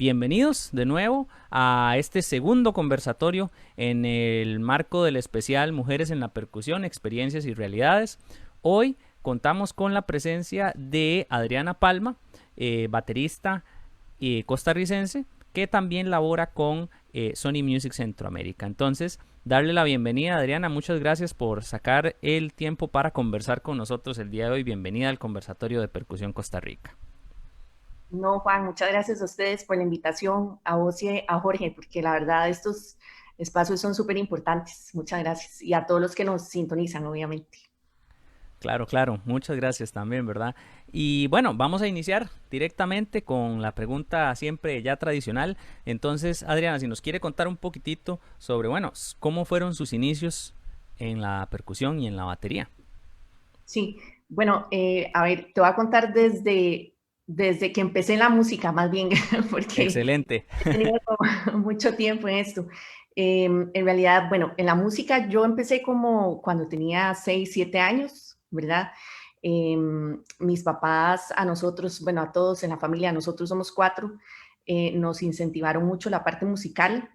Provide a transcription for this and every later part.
bienvenidos de nuevo a este segundo conversatorio en el marco del especial Mujeres en la Percusión, Experiencias y Realidades. Hoy contamos con la presencia de Adriana Palma, baterista costarricense, que también labora con Sony Music Centroamérica. Entonces, darle la bienvenida a Adriana. Muchas gracias por sacar el tiempo para conversar con nosotros el día de hoy. Bienvenida al conversatorio de Percusión Costa Rica. No, Juan, muchas gracias a ustedes por la invitación, a vos y a Jorge, porque la verdad estos espacios son súper importantes. Muchas gracias. Y a todos los que nos sintonizan, obviamente. Claro, claro, muchas gracias también, ¿verdad? Y bueno, vamos a iniciar directamente con la pregunta siempre ya tradicional. Entonces, Adriana, si nos quiere contar un poquitito sobre, bueno, cómo fueron sus inicios en la percusión y en la batería. Sí, bueno, a ver, te voy a contar desde que empecé en la música, más bien, porque Excelente. he tenido como mucho tiempo en esto. En realidad, bueno, en la música yo empecé como cuando tenía 6, 7 años, ¿verdad? Mis papás, a nosotros, bueno, a todos en la familia, nosotros somos 4, nos incentivaron mucho la parte musical.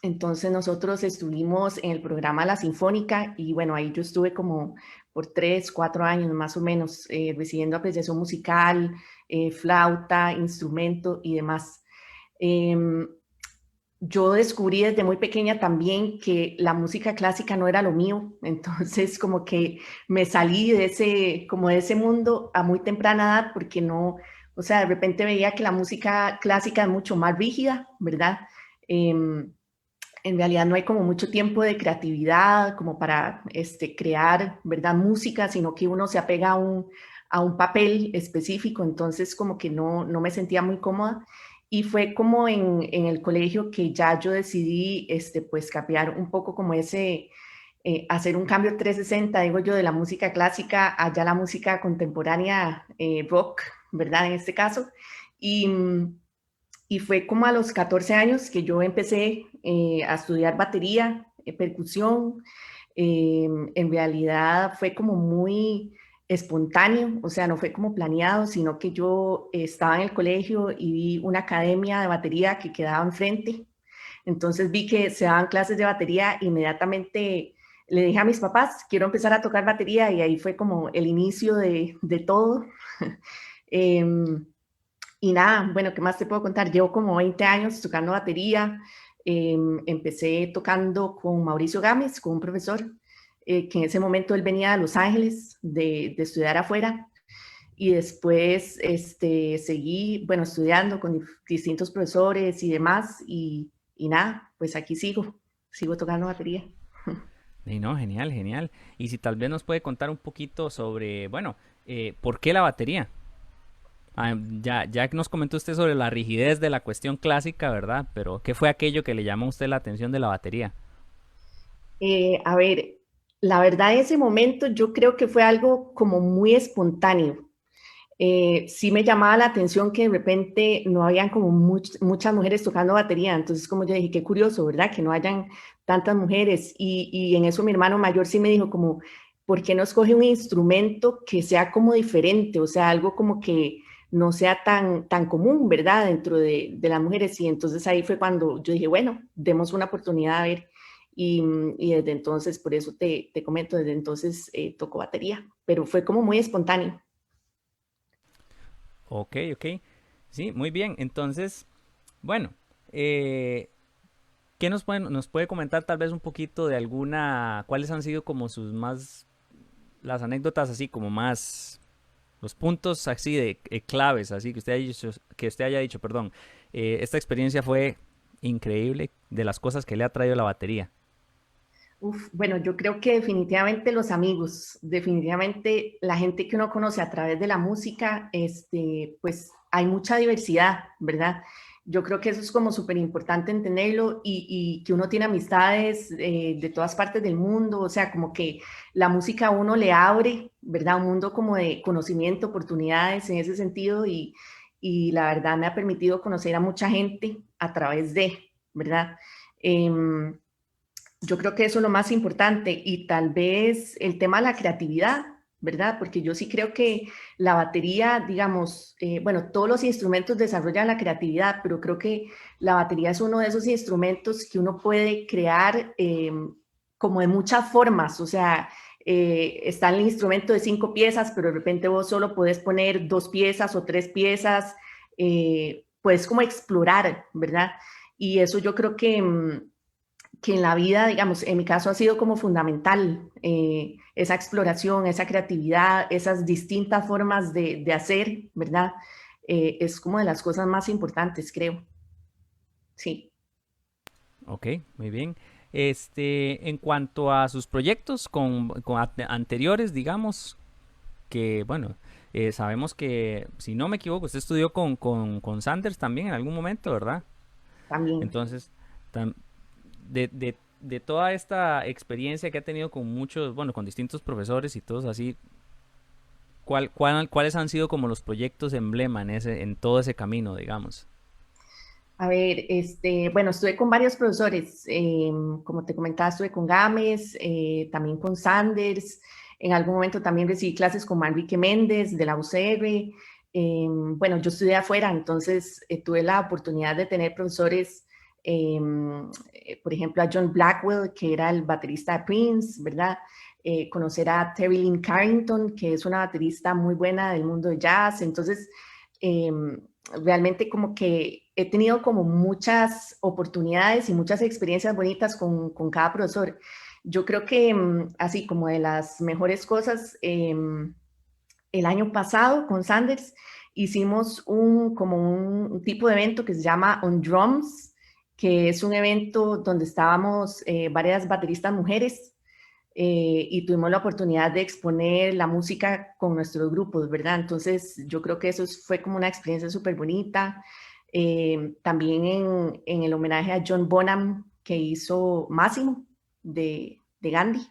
Entonces nosotros estuvimos en el programa La Sinfónica y bueno, ahí yo estuve como por 3, 4 años más o menos recibiendo apreciación musical, flauta, instrumento y demás. Eh, yo descubrí desde muy pequeña también que la música clásica no era lo mío, entonces como que me salí de ese, como de ese mundo a muy temprana edad porque no, o sea, de repente veía que la música clásica es mucho más rígida, ¿verdad? En realidad no hay como mucho tiempo de creatividad como para crear, ¿verdad? Música, sino que uno se apega a un papel específico, entonces como que no me sentía muy cómoda. Y fue como en el colegio que ya yo decidí, pues, cambiar un poco como ese, hacer un cambio 360, digo yo, de la música clásica allá la música contemporánea, rock, ¿verdad? En este caso. Y, y fue como a los 14 años que yo empecé a estudiar batería, percusión. En realidad fue como muy espontáneo, o sea, no fue como planeado, sino que yo estaba en el colegio y vi una academia de batería que quedaba enfrente. Entonces vi que se daban clases de batería, inmediatamente le dije a mis papás, quiero empezar a tocar batería y ahí fue como el inicio de todo. um, y nada, bueno, ¿qué más te puedo contar? Llevo como 20 años tocando batería. Empecé tocando con Mauricio Gámez, con un profesor, que en ese momento él venía de Los Ángeles de estudiar afuera. Y después seguí, bueno, estudiando con distintos profesores y demás. Y nada, pues aquí sigo tocando batería. Y no, genial, genial. Y si tal vez nos puede contar un poquito sobre, bueno, ¿por qué la batería? Ya que nos comentó usted sobre la rigidez de la cuestión clásica, ¿verdad? Pero ¿qué fue aquello que le llamó a usted la atención de la batería? A ver, la verdad en ese momento yo creo que fue algo como muy espontáneo. Sí me llamaba la atención que de repente no habían como muchas mujeres tocando batería, entonces como yo dije, qué curioso, ¿verdad? Que no hayan tantas mujeres y en eso mi hermano mayor sí me dijo como, ¿por qué no escoge un instrumento que sea como diferente? O sea, algo como que no sea tan común, ¿verdad? Dentro de las mujeres y entonces ahí fue cuando yo dije, bueno, demos una oportunidad a ver y desde entonces, por eso te comento, desde entonces toco batería, pero fue como muy espontáneo. Ok, ok. Sí, muy bien. Entonces, bueno, eh, ¿qué nos puede comentar tal vez un poquito de alguna, cuáles han sido como sus más, las anécdotas así como más, los puntos así de claves, así que usted haya dicho, perdón, esta experiencia fue increíble de las cosas que le ha traído la batería. Uf, bueno, yo creo que definitivamente los amigos, definitivamente la gente que uno conoce a través de la música, pues hay mucha diversidad, ¿verdad? Yo creo que eso es como súper importante entenderlo y que uno tiene amistades de todas partes del mundo, o sea, como que la música a uno le abre, ¿verdad? Un mundo como de conocimiento, oportunidades en ese sentido y la verdad me ha permitido conocer a mucha gente a través de, ¿verdad? Yo creo que eso es lo más importante y tal vez el tema de la creatividad. ¿verdad? Porque yo sí creo que la batería, digamos, bueno, todos los instrumentos desarrollan la creatividad, pero creo que la batería es uno de esos instrumentos que uno puede crear como de muchas formas, o sea, está el instrumento de 5 piezas, pero de repente vos solo podés poner 2 piezas o 3 piezas, puedes como explorar, ¿verdad? Y eso yo creo que en la vida, digamos, en mi caso ha sido como fundamental esa exploración, esa creatividad, esas distintas formas de hacer, ¿verdad? Es como de las cosas más importantes, creo. Sí. Ok, muy bien. En cuanto a sus proyectos anteriores, digamos, que, bueno, sabemos que, si no me equivoco, usted estudió con Sanders también en algún momento, ¿verdad? También. Entonces, tam- de toda esta experiencia que ha tenido con muchos, bueno, con distintos profesores y todos así, ¿cuáles han sido como los proyectos emblema en todo ese camino, digamos? A ver, bueno, estuve con varios profesores, como te comentaba, estuve con Gámez, también con Sanders, en algún momento también recibí clases con Manrique Méndez de la UCR. Bueno, yo estudié afuera, entonces tuve la oportunidad de tener profesores, por ejemplo, a John Blackwell, que era el baterista de Prince, ¿verdad? Conocer a Terry Lynn Carrington, que es una baterista muy buena del mundo de jazz. Entonces, realmente como que he tenido como muchas oportunidades y muchas experiencias bonitas con cada profesor. Yo creo que así como de las mejores cosas, el año pasado con Sanders hicimos como un tipo de evento que se llama On Drums, que es un evento donde estábamos varias bateristas mujeres y tuvimos la oportunidad de exponer la música con nuestros grupos, ¿verdad? Entonces yo creo que eso fue como una experiencia súper bonita. También en el homenaje a John Bonham que hizo Máximo de Gandhi.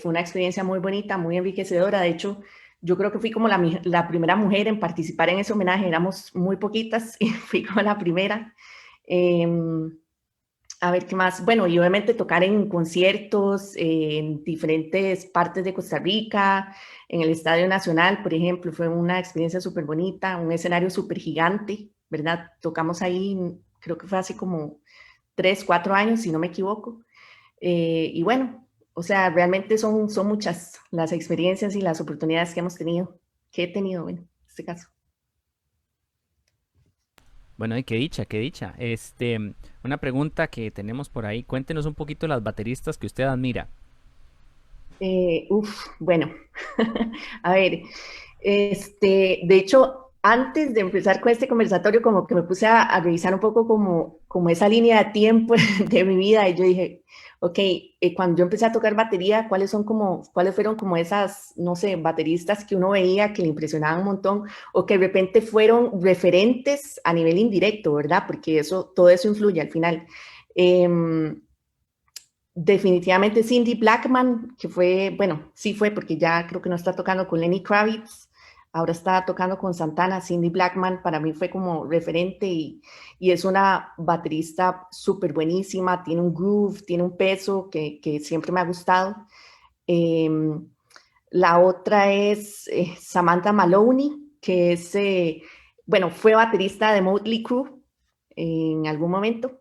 Fue una experiencia muy bonita, muy enriquecedora. De hecho, yo creo que fui como la primera mujer en participar en ese homenaje. Éramos muy poquitas y fui como la primera. Eh, a ver qué más. Bueno, y obviamente tocar en conciertos en diferentes partes de Costa Rica, en el Estadio Nacional, por ejemplo, fue una experiencia súper bonita, un escenario súper gigante, ¿verdad? Tocamos ahí, creo que fue hace como 3, 4 años, si no me equivoco. Y bueno, o sea, realmente son muchas las experiencias y las oportunidades que hemos tenido, que he tenido, bueno, en este caso. Bueno, y qué dicha, qué dicha. Una pregunta que tenemos por ahí. Cuéntenos un poquito las bateristas que usted admira. Bueno, a ver, de hecho, antes de empezar con este conversatorio, como que me puse a revisar un poco como esa línea de tiempo de mi vida y yo dije, ok, cuando yo empecé a tocar batería, cuáles fueron como esas, no sé, bateristas que uno veía que le impresionaban un montón o que de repente fueron referentes a nivel indirecto, ¿verdad? Porque todo eso influye al final. Em, Definitivamente Cindy Blackman, que fue, bueno, sí fue porque ya creo que no está tocando con Lenny Kravitz, ahora está tocando con Santana. Cindy Blackman para mí fue como referente y es una baterista súper buenísima, tiene un groove, tiene un peso que siempre me ha gustado. Eh, la otra es Samantha Maloney, que es, bueno, fue baterista de Motley Crue en algún momento.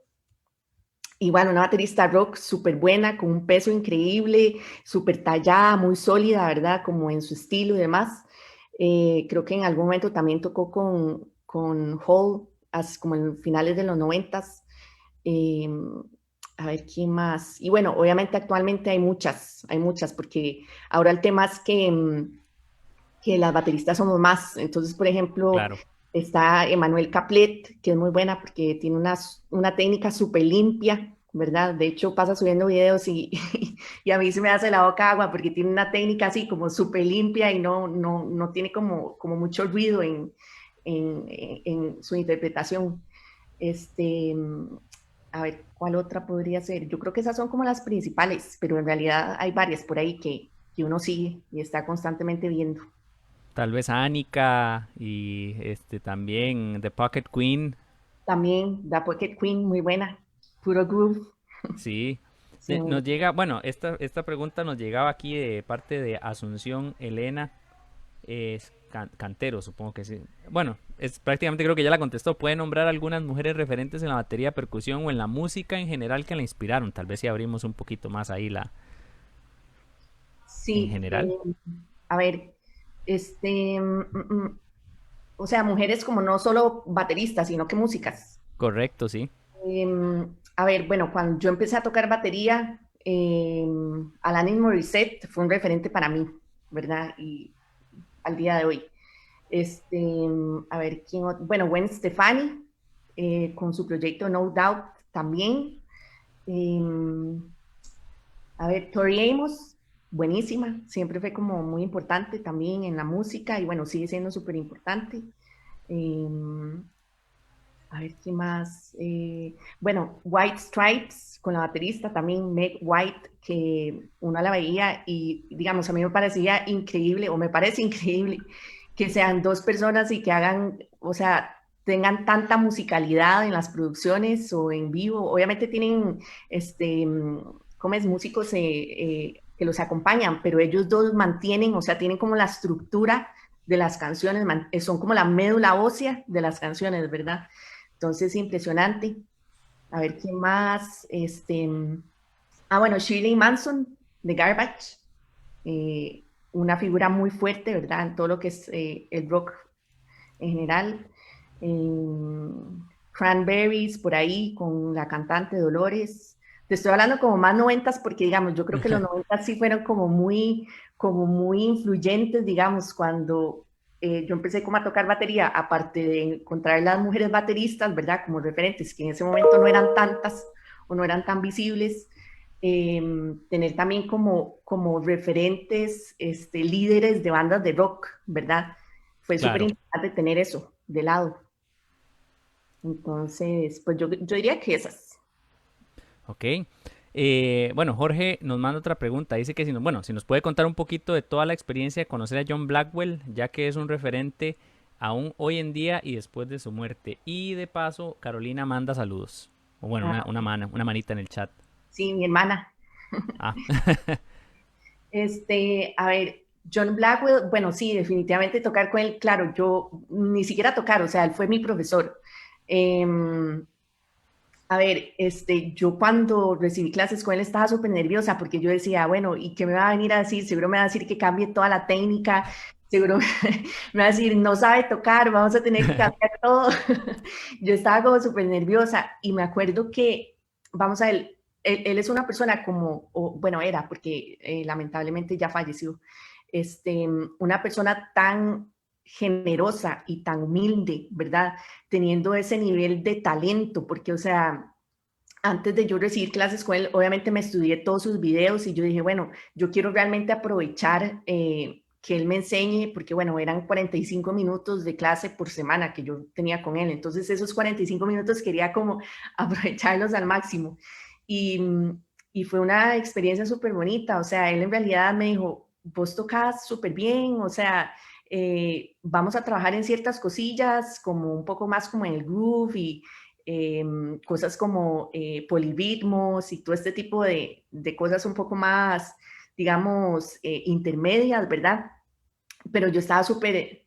Y bueno, una baterista rock súper buena, con un peso increíble, súper tallada, muy sólida, ¿verdad? Como en su estilo y demás. Creo que en algún momento también tocó con Hall, como en finales de los noventas. Eh, a ver, ¿quién más? Y bueno, obviamente actualmente hay muchas, porque ahora el tema es que las bateristas somos más. Entonces, por ejemplo, Claro. está Emanuel Caplet, que es muy buena porque tiene una técnica súper limpia, ¿verdad? De hecho, pasa subiendo videos y a mí se me hace la boca agua porque tiene una técnica así como súper limpia y no tiene como mucho ruido en su interpretación. Este, a ver, ¿cuál otra podría ser? Yo creo que esas son como las principales, pero en realidad hay varias por ahí que uno sigue y está constantemente viendo. Tal vez Annika y también The Pocket Queen. También The Pocket Queen, muy buena, puro groove. Sí. Sí, muy Nos llega, bueno, esta pregunta nos llegaba aquí de parte de Asunción Elena es Cantero, supongo que sí. Bueno, es prácticamente creo que ya la contestó. ¿Puede nombrar algunas mujeres referentes en la batería, percusión o en la música en general que la inspiraron? Tal vez si abrimos un poquito más ahí en sí, general. a ver, este, o sea, mujeres como no solo bateristas, sino que músicas. Correcto, sí. A ver, bueno, cuando yo empecé a tocar batería, Alanis Morissette fue un referente para mí, ¿verdad? Y al día de hoy. A ver, bueno, Gwen Stefani, con su proyecto No Doubt también. Eh, a ver, Tori Amos, buenísima, siempre fue como muy importante también en la música y bueno, sigue siendo súper importante. Eh, a ver, ¿qué más? Bueno, White Stripes con la baterista también, Meg White, que uno la veía y, digamos, a mí me parecía increíble, o me parece increíble, que sean dos personas y que hagan, o sea, tengan tanta musicalidad en las producciones o en vivo. Obviamente tienen, ¿cómo es? Músicos que los acompañan, pero ellos dos mantienen, o sea, tienen como la estructura de las canciones, son como la médula ósea de las canciones, ¿verdad? Entonces, impresionante. A ver, ¿quién más? Bueno, Shirley Manson de Garbage, una figura muy fuerte, ¿verdad? En todo lo que es el rock en general. Cranberries, por ahí, con la cantante Dolores. Te estoy hablando como más noventas porque, digamos, yo creo que los noventas sí fueron como muy influyentes, digamos, cuando yo empecé como a tocar batería, aparte de encontrar las mujeres bateristas, ¿verdad? Como referentes, que en ese momento no eran tantas o no eran tan visibles. Tener también como referentes, líderes de bandas de rock, ¿verdad? Fue súper Claro. importante tener eso de lado. Entonces, pues yo diría que esas. Ok. Bueno, Jorge nos manda otra pregunta. Dice que si nos puede contar un poquito de toda la experiencia de conocer a John Blackwell, ya que es un referente aún hoy en día y después de su muerte. Y de paso, Carolina manda saludos. O bueno, Ah, una manita en el chat. sí, mi hermana. Ah, A ver, John Blackwell, bueno, sí, definitivamente tocar con él, claro, yo ni siquiera tocar, o sea, él fue mi profesor. Eh, A ver, yo cuando recibí clases con él estaba súper nerviosa porque yo decía, bueno, ¿y qué me va a venir a decir? Seguro me va a decir que cambie toda la técnica, seguro me va a decir, no sabe tocar, vamos a tener que cambiar todo. Yo estaba como súper nerviosa y me acuerdo que, vamos a ver, él es una persona como, bueno, era, porque lamentablemente ya falleció, una persona tan generosa y tan humilde, ¿verdad? Teniendo ese nivel de talento, porque, o sea, antes de yo recibir clases con él, obviamente me estudié todos sus videos y yo dije, bueno, yo quiero realmente aprovechar que él me enseñe, porque bueno, eran 45 minutos de clase por semana que yo tenía con él, entonces esos 45 minutos quería como aprovecharlos al máximo. Y, y fue una experiencia súper bonita, o sea, él en realidad me dijo, vos tocas súper bien, o sea, vamos a trabajar en ciertas cosillas, como un poco más como en el groove y cosas como polirritmos y todo este tipo de cosas un poco más, digamos, intermedias, ¿verdad? Pero yo estaba súper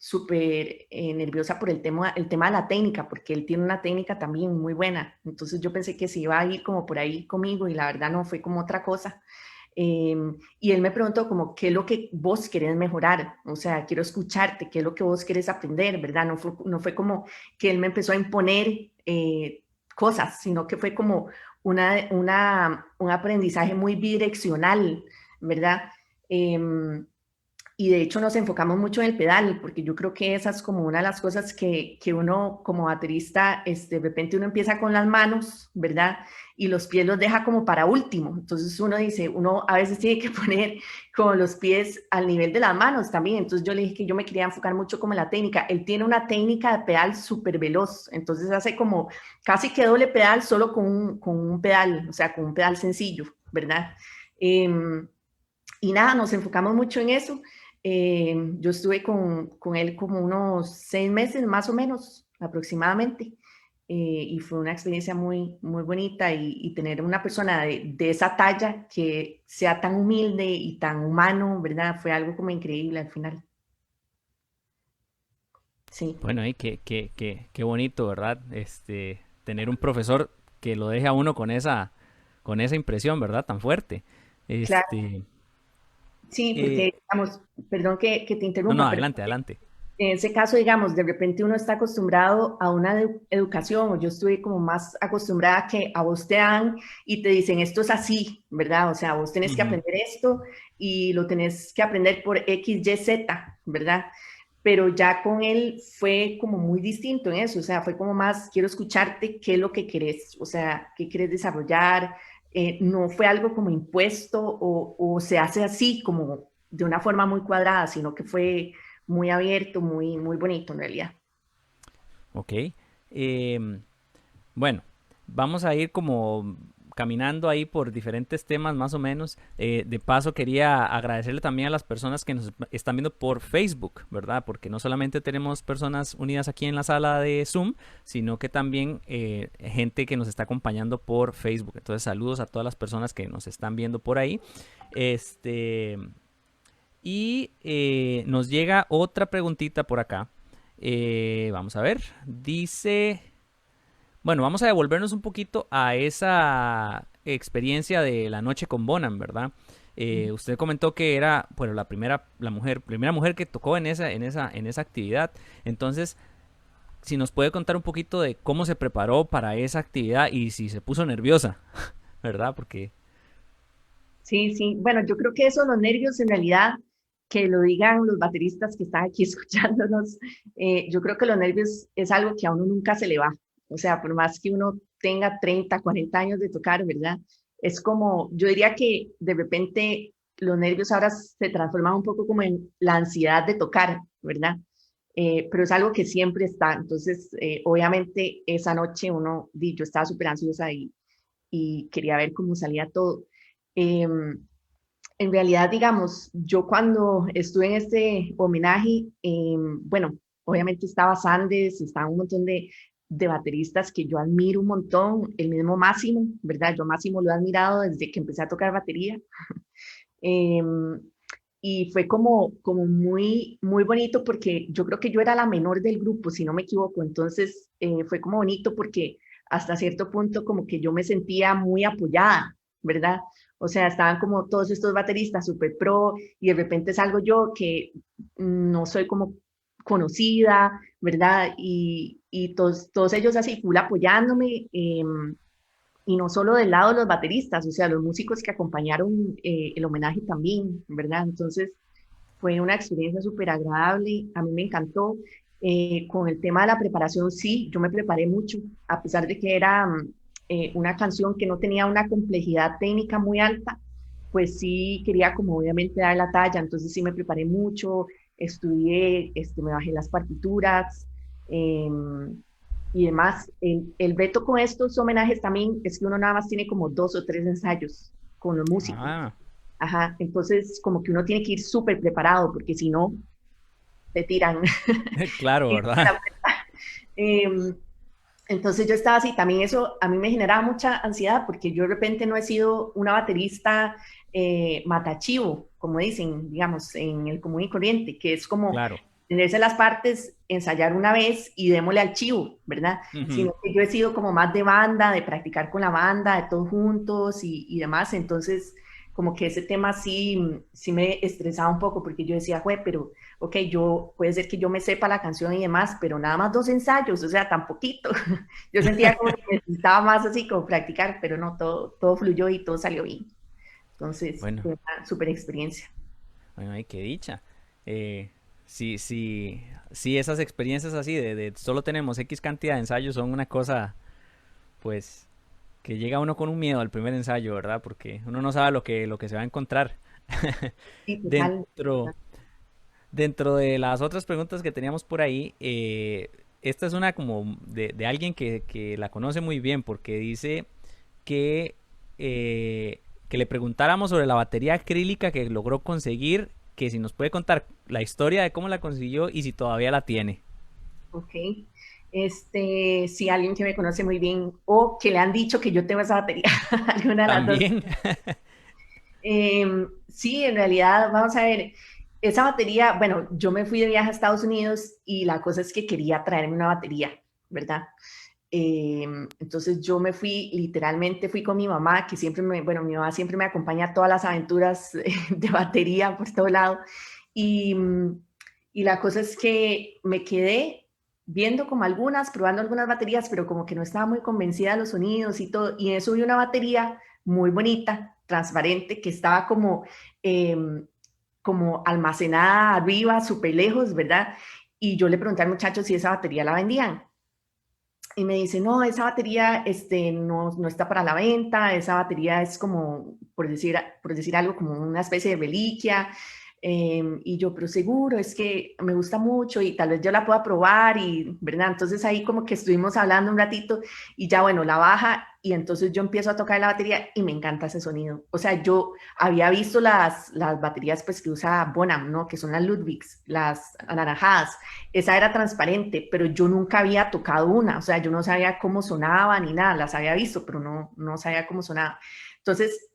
nerviosa por el tema de la técnica, porque él tiene una técnica también muy buena. Entonces yo pensé que se iba a ir como por ahí conmigo y la verdad no, fue como otra cosa. Y él me preguntó como, ¿qué es lo que vos querés mejorar? O sea, quiero escucharte, ¿qué es lo que vos querés aprender? ¿Verdad? No fue como que él me empezó a imponer cosas, sino que fue como un aprendizaje muy bidireccional, ¿verdad? Y de hecho nos enfocamos mucho en el pedal, porque yo creo que esa es como una de las cosas que uno como baterista, de repente uno empieza con las manos, ¿verdad? Y los pies los deja como para último. Entonces uno dice, uno a veces tiene que poner como los pies al nivel de las manos también. Entonces yo le dije que yo me quería enfocar mucho como en la técnica. Él tiene una técnica de pedal súper veloz, entonces hace como casi que doble pedal solo con un pedal, o sea, con un pedal sencillo, ¿verdad? Y nada, nos enfocamos mucho en eso. Yo estuve con él como unos 6 meses más o menos, aproximadamente. y fue una experiencia muy, muy bonita y tener una persona de esa talla que sea tan humilde y tan humano, ¿verdad? Fue algo como increíble al final. Sí, Bueno, y qué bonito, ¿verdad? Tener un profesor que lo deje a uno con esa impresión, ¿verdad? Tan fuerte. claro. Este, Sí, eh, porque, digamos, perdón que te no, no, interrumpa, pero adelante, adelante. en ese caso, digamos, de repente uno está acostumbrado a una educación, o yo estuve como más acostumbrada que a vos te dan y te dicen, esto es así, ¿verdad? O sea, vos tenés que Ujú. aprender esto y lo tenés que aprender por X, Y, Z, ¿verdad? Pero ya con él fue como muy distinto en eso, o sea, fue como más, quiero escucharte, qué es lo que querés, o sea, qué querés desarrollar, no fue algo como impuesto o se hace así como de una forma muy cuadrada, sino que fue muy abierto, muy, muy bonito en realidad. Ok. Em, bueno, vamos a ir como caminando ahí por diferentes temas más o menos. De paso quería agradecerle también a las personas que nos están viendo por Facebook, ¿verdad? Porque no solamente tenemos personas unidas aquí en la sala de Zoom, sino que también gente que nos está acompañando por Facebook. Entonces saludos a todas las personas que nos están viendo por ahí. Este, y nos llega otra preguntita por acá. Vamos a ver. Dice... Bueno, vamos a devolvernos un poquito a esa experiencia de la noche con Bonham, ¿verdad? Usted comentó que era, bueno, primera mujer que tocó en esa actividad. Entonces, si nos puede contar un poquito de cómo se preparó para esa actividad y si se puso nerviosa, ¿verdad? Porque, Sí, sí. Bueno, yo creo que eso, los nervios, en realidad, que lo digan los bateristas que están aquí escuchándonos, yo creo que los nervios es algo que a uno nunca se le va. O sea, por más que uno tenga 30, 40 años de tocar, ¿verdad? Es como, yo diría que de repente los nervios ahora se transforman un poco como en la ansiedad de tocar, ¿verdad? Pero es algo que siempre está. Entonces, obviamente, esa noche yo estaba súper ansiosa y quería ver cómo salía todo. Em, en realidad, digamos, yo cuando estuve en este homenaje, bueno, obviamente estaba Sandes, estaba un montón de bateristas que yo admiro un montón, el mismo Máximo, ¿verdad? Yo Máximo lo he admirado desde que empecé a tocar batería. Em, y fue como muy, muy bonito porque yo creo que yo era la menor del grupo, si no me equivoco. Entonces, fue como bonito porque hasta cierto punto como que yo me sentía muy apoyada, ¿verdad? O sea, estaban como todos estos bateristas super pro y de repente salgo yo que no soy como conocida, ¿verdad? Y todos ellos así, full apoyándome. Y no solo del lado de los bateristas, o sea, los músicos que acompañaron el homenaje también, ¿verdad? Entonces fue una experiencia súper agradable, a mí me encantó. Con el tema de la preparación, sí, yo me preparé mucho, a pesar de que era una canción que no tenía una complejidad técnica muy alta, pues sí quería como obviamente dar la talla, entonces sí me preparé mucho, estudié, me bajé las partituras, eh, y demás. El reto con estos homenajes también es que uno nada más tiene como 2 o 3 ensayos con los músicos. ah, Ajá, entonces como que uno tiene que ir súper preparado porque si no, te tiran. claro, ¿verdad? Em, entonces yo estaba así, también eso a mí me generaba mucha ansiedad porque yo de repente no he sido una baterista matachivo, como dicen, digamos, en el común y corriente, que es como Claro. tenerse las partes, ensayar una vez y démosle al chivo, ¿verdad? Ujú. Sino que yo he sido como más de banda, de practicar con la banda, de todos juntos y demás, entonces como que ese tema sí me estresaba un poco porque yo decía, güey, pero ok, puede ser que yo me sepa la canción y demás, pero nada más 2 ensayos, o sea, tan poquito. Yo sentía como que necesitaba más así como practicar, pero no, todo fluyó y todo salió bien. Entonces, Bueno, fue una súper experiencia. bueno, ay, qué dicha. Eh, sí, sí, sí, esas experiencias así de solo tenemos X cantidad de ensayos son una cosa, pues, que llega uno con un miedo al primer ensayo, ¿verdad? Porque uno no sabe lo que se va a encontrar. Sí, total. Dentro, dentro de las otras preguntas que teníamos por ahí, esta es una como de alguien que la conoce muy bien, porque dice que, que le preguntáramos sobre la batería acrílica que logró conseguir, que si nos puede contar la historia de cómo la consiguió y si todavía la tiene. Ok. Si alguien que me conoce muy bien o que le han dicho que yo tengo esa batería, alguna de las dos. También. Sí, en realidad, vamos a ver, esa batería, bueno, yo me fui de viaje a Estados Unidos y la cosa es que quería traerme una batería, ¿verdad? Entonces yo me fui, literalmente fui con mi mamá, que siempre bueno, mi mamá siempre me acompaña a todas las aventuras de batería por todo lado. Y, y la cosa es que me quedé viendo como algunas, probando algunas baterías, pero como que no estaba muy convencida de los sonidos y todo. Y en eso vi una batería muy bonita, transparente, que estaba eh, como almacenada arriba, súper lejos, ¿verdad? Y yo le pregunté al muchacho si esa batería la vendían y me dice, no, esa batería no está para la venta, esa batería es como, por decir algo, como una especie de reliquia. Y yo, pero seguro, es que me gusta mucho y tal vez yo la pueda probar y, ¿verdad? Entonces ahí como que estuvimos hablando un ratito y ya, bueno, la baja y entonces yo empiezo a tocar la batería y me encanta ese sonido. O sea, yo había visto las baterías pues que usa Bonham, ¿no? Que son las Ludwigs, las anaranjadas. Esa era transparente, pero yo nunca había tocado una, o sea, yo no sabía cómo sonaba ni nada, las había visto, pero no sabía cómo sonaba. Entonces,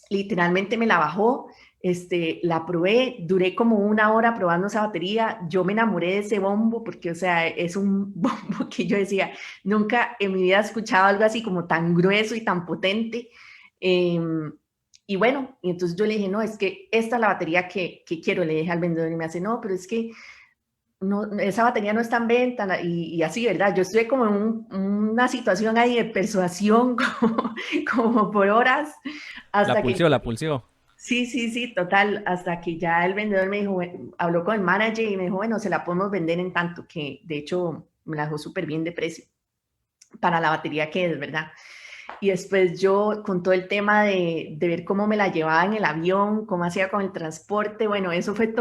literalmente me la bajó, la probé, duré como una hora probando esa batería, yo me enamoré de ese bombo porque, o sea, es un bombo que yo decía, nunca en mi vida he escuchado algo así como tan grueso y tan potente. Eh, y bueno, y entonces yo le dije, no, es que esta es la batería que quiero, le dije al vendedor y me hace, no, pero es que no, esa batería no está en venta y así, ¿verdad? Yo estuve como en una situación ahí de persuasión como por horas La hasta que, pulsió, la pulsió. sí, sí, sí, total, hasta que ya el vendedor me dijo, habló con el manager y me dijo, bueno, se la podemos vender en tanto, que de hecho me la dejó súper bien de precio para la batería que es, ¿verdad? Y después yo con todo el tema de ver cómo me la llevaba en el avión, cómo hacía con el transporte, bueno, eso fue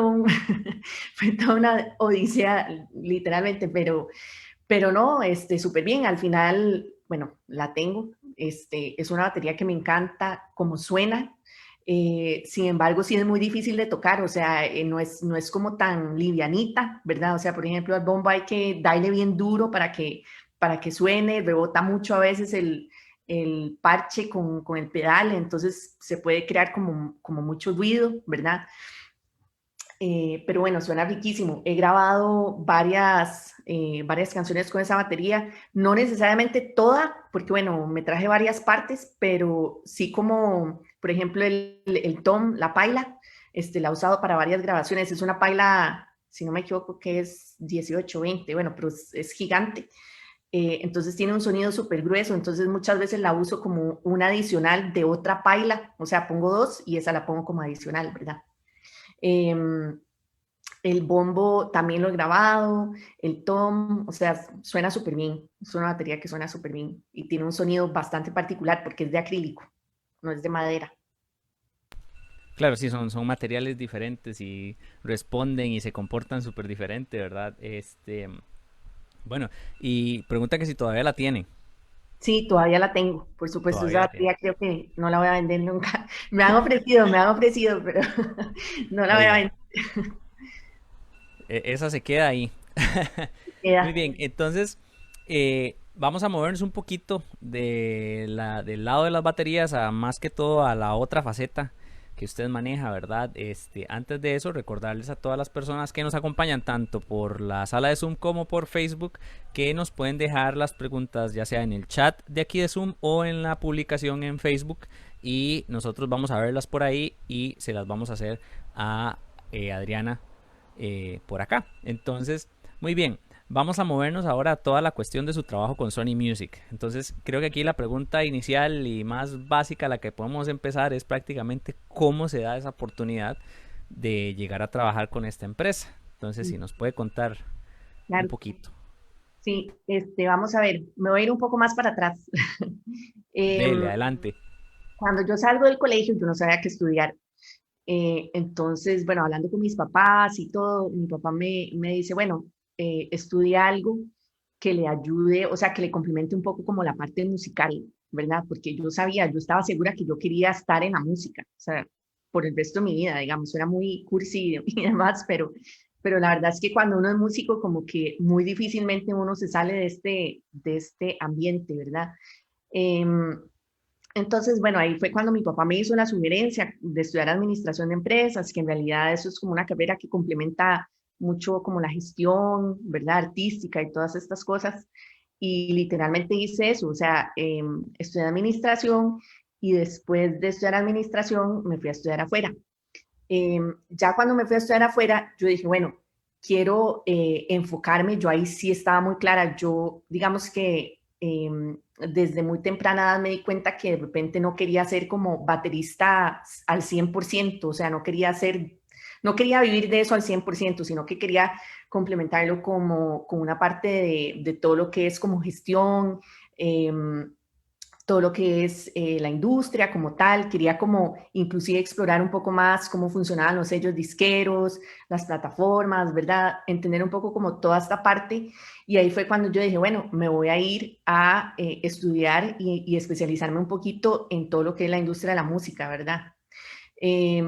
fue toda una odisea, literalmente, pero no, súper bien. Al final, bueno, la tengo. Es una batería que me encanta, como suena. Sin embargo, sí es muy difícil de tocar, o sea, no es como tan livianita, ¿verdad? O sea, por ejemplo, al bombo hay que darle bien duro para que suene, rebota mucho a veces el parche con el pedal, entonces se puede crear como mucho ruido, ¿verdad? Pero bueno, suena riquísimo. He grabado varias canciones con esa batería, no necesariamente toda, porque bueno, me traje varias partes, pero sí como, por ejemplo, el tom, la paila, la he usado para varias grabaciones. Es una paila, si no me equivoco, que es 18-20, bueno, pero es gigante. Entonces tiene un sonido súper grueso, entonces muchas veces la uso como una adicional de otra paila, o sea, pongo dos y esa la pongo como adicional, ¿verdad? Eh, el bombo también lo he grabado, el tom, o sea, suena súper bien. Es una batería que suena súper bien y tiene un sonido bastante particular porque es de acrílico, no es de madera. Claro, sí, son materiales diferentes y responden y se comportan súper diferente, ¿verdad? Bueno, y pregunta que si todavía la tienen. Sí, todavía la tengo, por supuesto, Todavía esa la tienen. batería creo que no la voy a vender nunca. me han ofrecido, pero no la voy Muy a bien. vender. Esa se queda ahí. Muy Queda. bien, entonces vamos a movernos un poquito del lado de las baterías a más que todo a la otra faceta que usted maneja, ¿verdad? Antes de eso, recordarles a todas las personas que nos acompañan tanto por la sala de Zoom como por Facebook que nos pueden dejar las preguntas ya sea en el chat de aquí de Zoom o en la publicación en Facebook y nosotros vamos a verlas por ahí y se las vamos a hacer a Adriana por acá. Entonces, muy bien, vamos a movernos ahora a toda la cuestión de su trabajo con Sony Music. Entonces, creo que aquí la pregunta inicial y más básica, la que podemos empezar, es prácticamente cómo se da esa oportunidad de llegar a trabajar con esta empresa. Entonces, si nos puede contar un Claro, poquito. sí, vamos a ver, me voy a ir un poco más para atrás. Dele, Em, adelante. Cuando yo salgo del colegio, yo no sabía qué estudiar. Entonces, bueno, hablando con mis papás y todo, mi papá me dice, bueno, estudia algo que le ayude, o sea, que le complemente un poco como la parte musical, ¿verdad? Porque yo sabía, yo estaba segura que yo quería estar en la música, o sea, por el resto de mi vida, digamos, era muy cursi y demás, pero la verdad es que cuando uno es músico, como que muy difícilmente uno se sale de este ambiente, ¿verdad? Em, entonces, bueno, ahí fue cuando mi papá me hizo la sugerencia de estudiar administración de empresas, que en realidad eso es como una carrera que complementa mucho como la gestión, ¿verdad? Artística y todas estas cosas. Y literalmente hice eso, o sea, estudié administración y después de estudiar administración me fui a estudiar afuera. Ya cuando me fui a estudiar afuera, yo dije, bueno, quiero enfocarme, yo ahí sí estaba muy clara, yo digamos que desde muy temprana edad me di cuenta que de repente no quería ser como baterista al 100%, o sea, no quería vivir de eso al 100%, sino que quería complementarlo como con una parte de todo lo que es como gestión, eh, todo lo que es la industria como tal, quería como inclusive explorar un poco más cómo funcionaban los sellos disqueros, las plataformas, ¿verdad? Entender un poco como toda esta parte y ahí fue cuando yo dije, bueno, me voy a ir a estudiar y especializarme un poquito en todo lo que es la industria de la música, ¿verdad? Eh,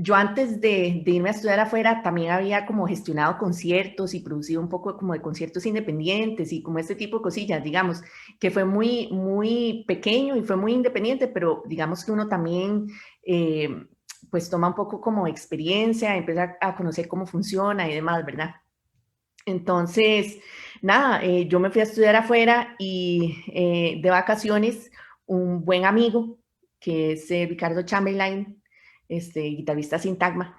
yo antes de irme a estudiar afuera también había como gestionado conciertos y producido un poco como de conciertos independientes y como este tipo de cosillas, digamos, que fue muy, muy pequeño y fue muy independiente, pero digamos que uno también pues toma un poco como experiencia, empieza a conocer cómo funciona y demás, ¿verdad? Entonces, nada, yo me fui a estudiar afuera y de vacaciones un buen amigo que es Ricardo Chamberlain, guitarrista Sintagma,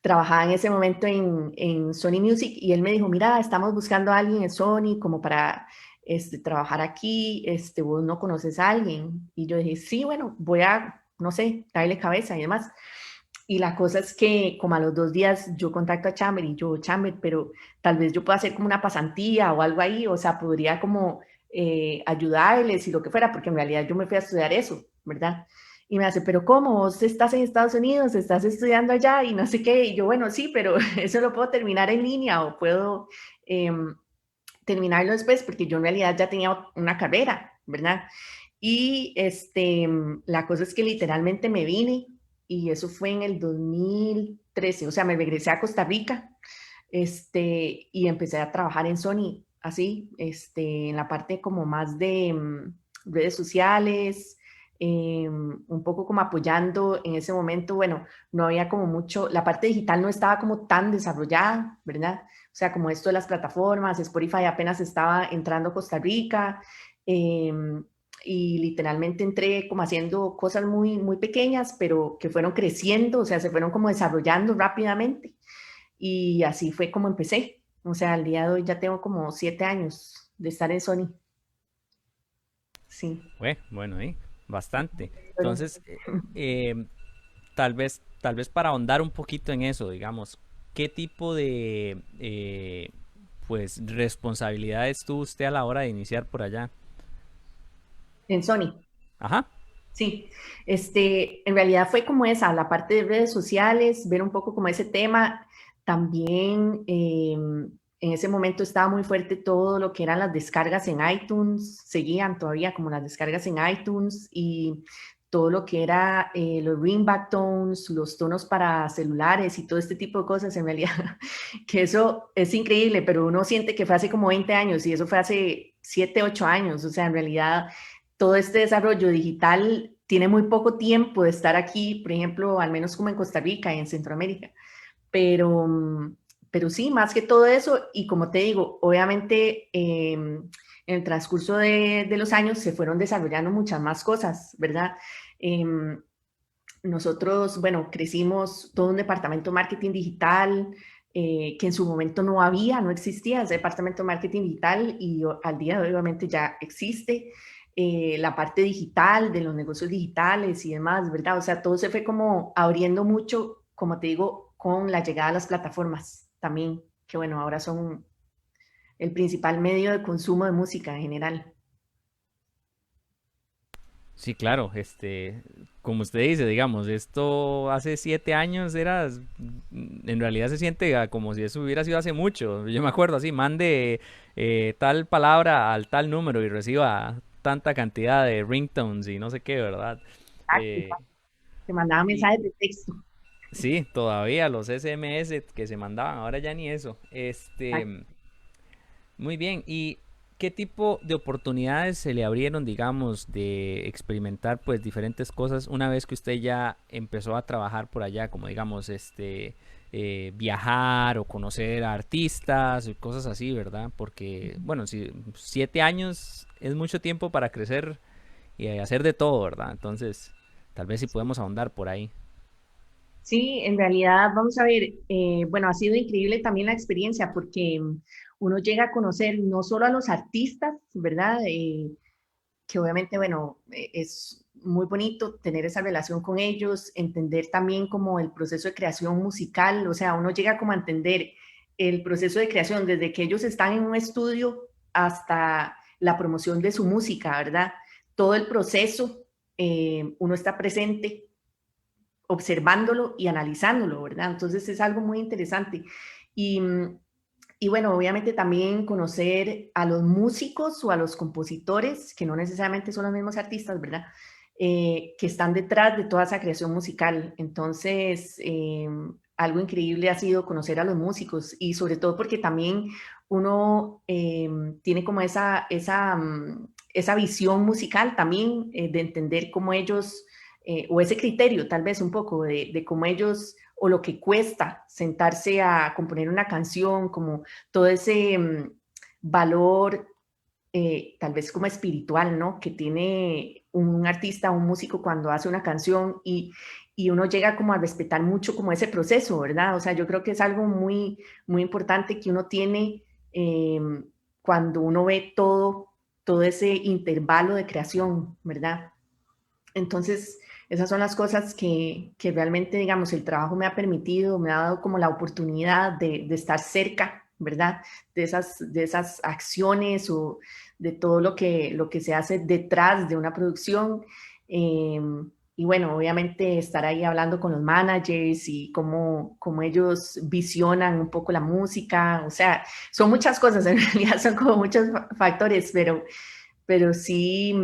trabajaba en ese momento en Sony Music y él me dijo, mira, estamos buscando a alguien en Sony como para trabajar aquí, vos no conoces a alguien. Y yo dije, sí, bueno, voy a, no sé, darle cabeza y demás. Y la cosa es que como a los 2 días yo contacto a Chamber y yo, Chamber, pero tal vez yo pueda hacer como una pasantía o algo ahí, o sea, podría como ayudarles y lo que fuera, porque en realidad yo me fui a estudiar eso, ¿verdad? Y me hace, pero ¿cómo? ¿Vos estás en Estados Unidos? ¿Estás estudiando allá? Y no sé qué. Y yo, bueno, sí, pero eso lo puedo terminar en línea o puedo eh, terminarlo después, porque yo en realidad ya tenía una carrera, ¿verdad? Y la cosa es que literalmente me vine y eso fue en el 2013, o sea, me regresé a Costa Rica y empecé a trabajar en Sony, así, en la parte como más de redes sociales, un poco como apoyando en ese momento, bueno, no había como mucho, la parte digital no estaba como tan desarrollada, ¿verdad? O sea, como esto de las plataformas, Spotify apenas estaba entrando a Costa Rica, eh, y literalmente entré como haciendo cosas muy, muy pequeñas, pero que fueron creciendo, o sea, se fueron como desarrollando rápidamente. Y así fue como empecé. O sea, al día de hoy ya tengo como 7 años de estar en Sony. Sí. Bueno, bastante. Entonces, eh, tal vez para ahondar un poquito en eso, digamos, ¿qué tipo de pues responsabilidades tuvo usted a la hora de iniciar por allá? En Sony. Ajá. Sí, en realidad fue como esa, la parte de redes sociales, ver un poco como ese tema. También en ese momento estaba muy fuerte todo lo que eran las descargas en iTunes, seguían todavía como las descargas en iTunes y todo lo que era los ringback tones, los tonos para celulares y todo este tipo de cosas, en realidad, que eso es increíble, pero uno siente que fue hace como 20 años y eso fue hace 7, 8 años, o sea, en realidad todo este desarrollo digital tiene muy poco tiempo de estar aquí, por ejemplo, al menos como en Costa Rica y en Centroamérica. Pero, pero sí, más que todo eso, y como te digo, obviamente en el transcurso de los años se fueron desarrollando muchas más cosas, ¿verdad? Eh, nosotros, bueno, crecimos todo un departamento de marketing digital, que en su momento no había, no existía ese departamento de marketing digital y al día de hoy obviamente ya existe. La parte digital de los negocios digitales y demás, ¿verdad? O sea, todo se fue como abriendo mucho, como te digo, con la llegada a las plataformas también, que bueno, ahora son el principal medio de consumo de música en general. Sí, claro, como usted dice, digamos, esto hace 7 años era, en realidad se siente como si eso hubiera sido hace mucho. Yo me acuerdo así, mande tal palabra al tal número y reciba tanta cantidad de ringtones y no sé qué, ¿verdad? Exacto, Eh, te mandaba y mensajes de texto. Sí, todavía los SMS que se mandaban, ahora ya ni eso. Muy bien. ¿Y qué tipo de oportunidades se le abrieron, digamos, de experimentar pues diferentes cosas una vez que usted ya empezó a trabajar por allá, como digamos, viajar o conocer a artistas y cosas así, ¿verdad? Porque, bueno, si 7 años es mucho tiempo para crecer y hacer de todo, ¿verdad? Entonces, tal vez si podemos ahondar por ahí. Sí, en realidad, vamos a ver, bueno, ha sido increíble también la experiencia porque uno llega a conocer no solo a los artistas, ¿verdad? Que obviamente, bueno, es muy bonito tener esa relación con ellos, entender también como el proceso de creación musical, o sea, uno llega como a entender el proceso de creación desde que ellos están en un estudio hasta la promoción de su música, ¿verdad? Todo el proceso, uno está presente observándolo y analizándolo, ¿verdad? Entonces es algo muy interesante. Y, y bueno, obviamente también conocer a los músicos o a los compositores, que no necesariamente son los mismos artistas, ¿verdad? Que están detrás de toda esa creación musical. Entonces, algo increíble ha sido conocer a los músicos y sobre todo porque también uno tiene como esa visión musical también de entender cómo ellos o ese criterio tal vez un poco de cómo ellos o lo que cuesta sentarse a componer una canción, como todo ese valor tal vez como espiritual, ¿no? Que tiene un artista, un músico cuando hace una canción y uno llega como a respetar mucho como ese proceso, ¿verdad? O sea, yo creo que es algo muy, muy importante que uno tiene eh, cuando uno ve todo ese intervalo de creación, ¿verdad? Entonces, esas son las cosas que realmente, digamos, el trabajo me ha permitido, me ha dado como la oportunidad de estar cerca, ¿verdad? De esas acciones o de todo lo que se hace detrás de una producción. Eh, y bueno, obviamente estar ahí hablando con los managers y cómo ellos visionan un poco la música. O sea, son muchas cosas, en realidad son como muchos factores, pero sí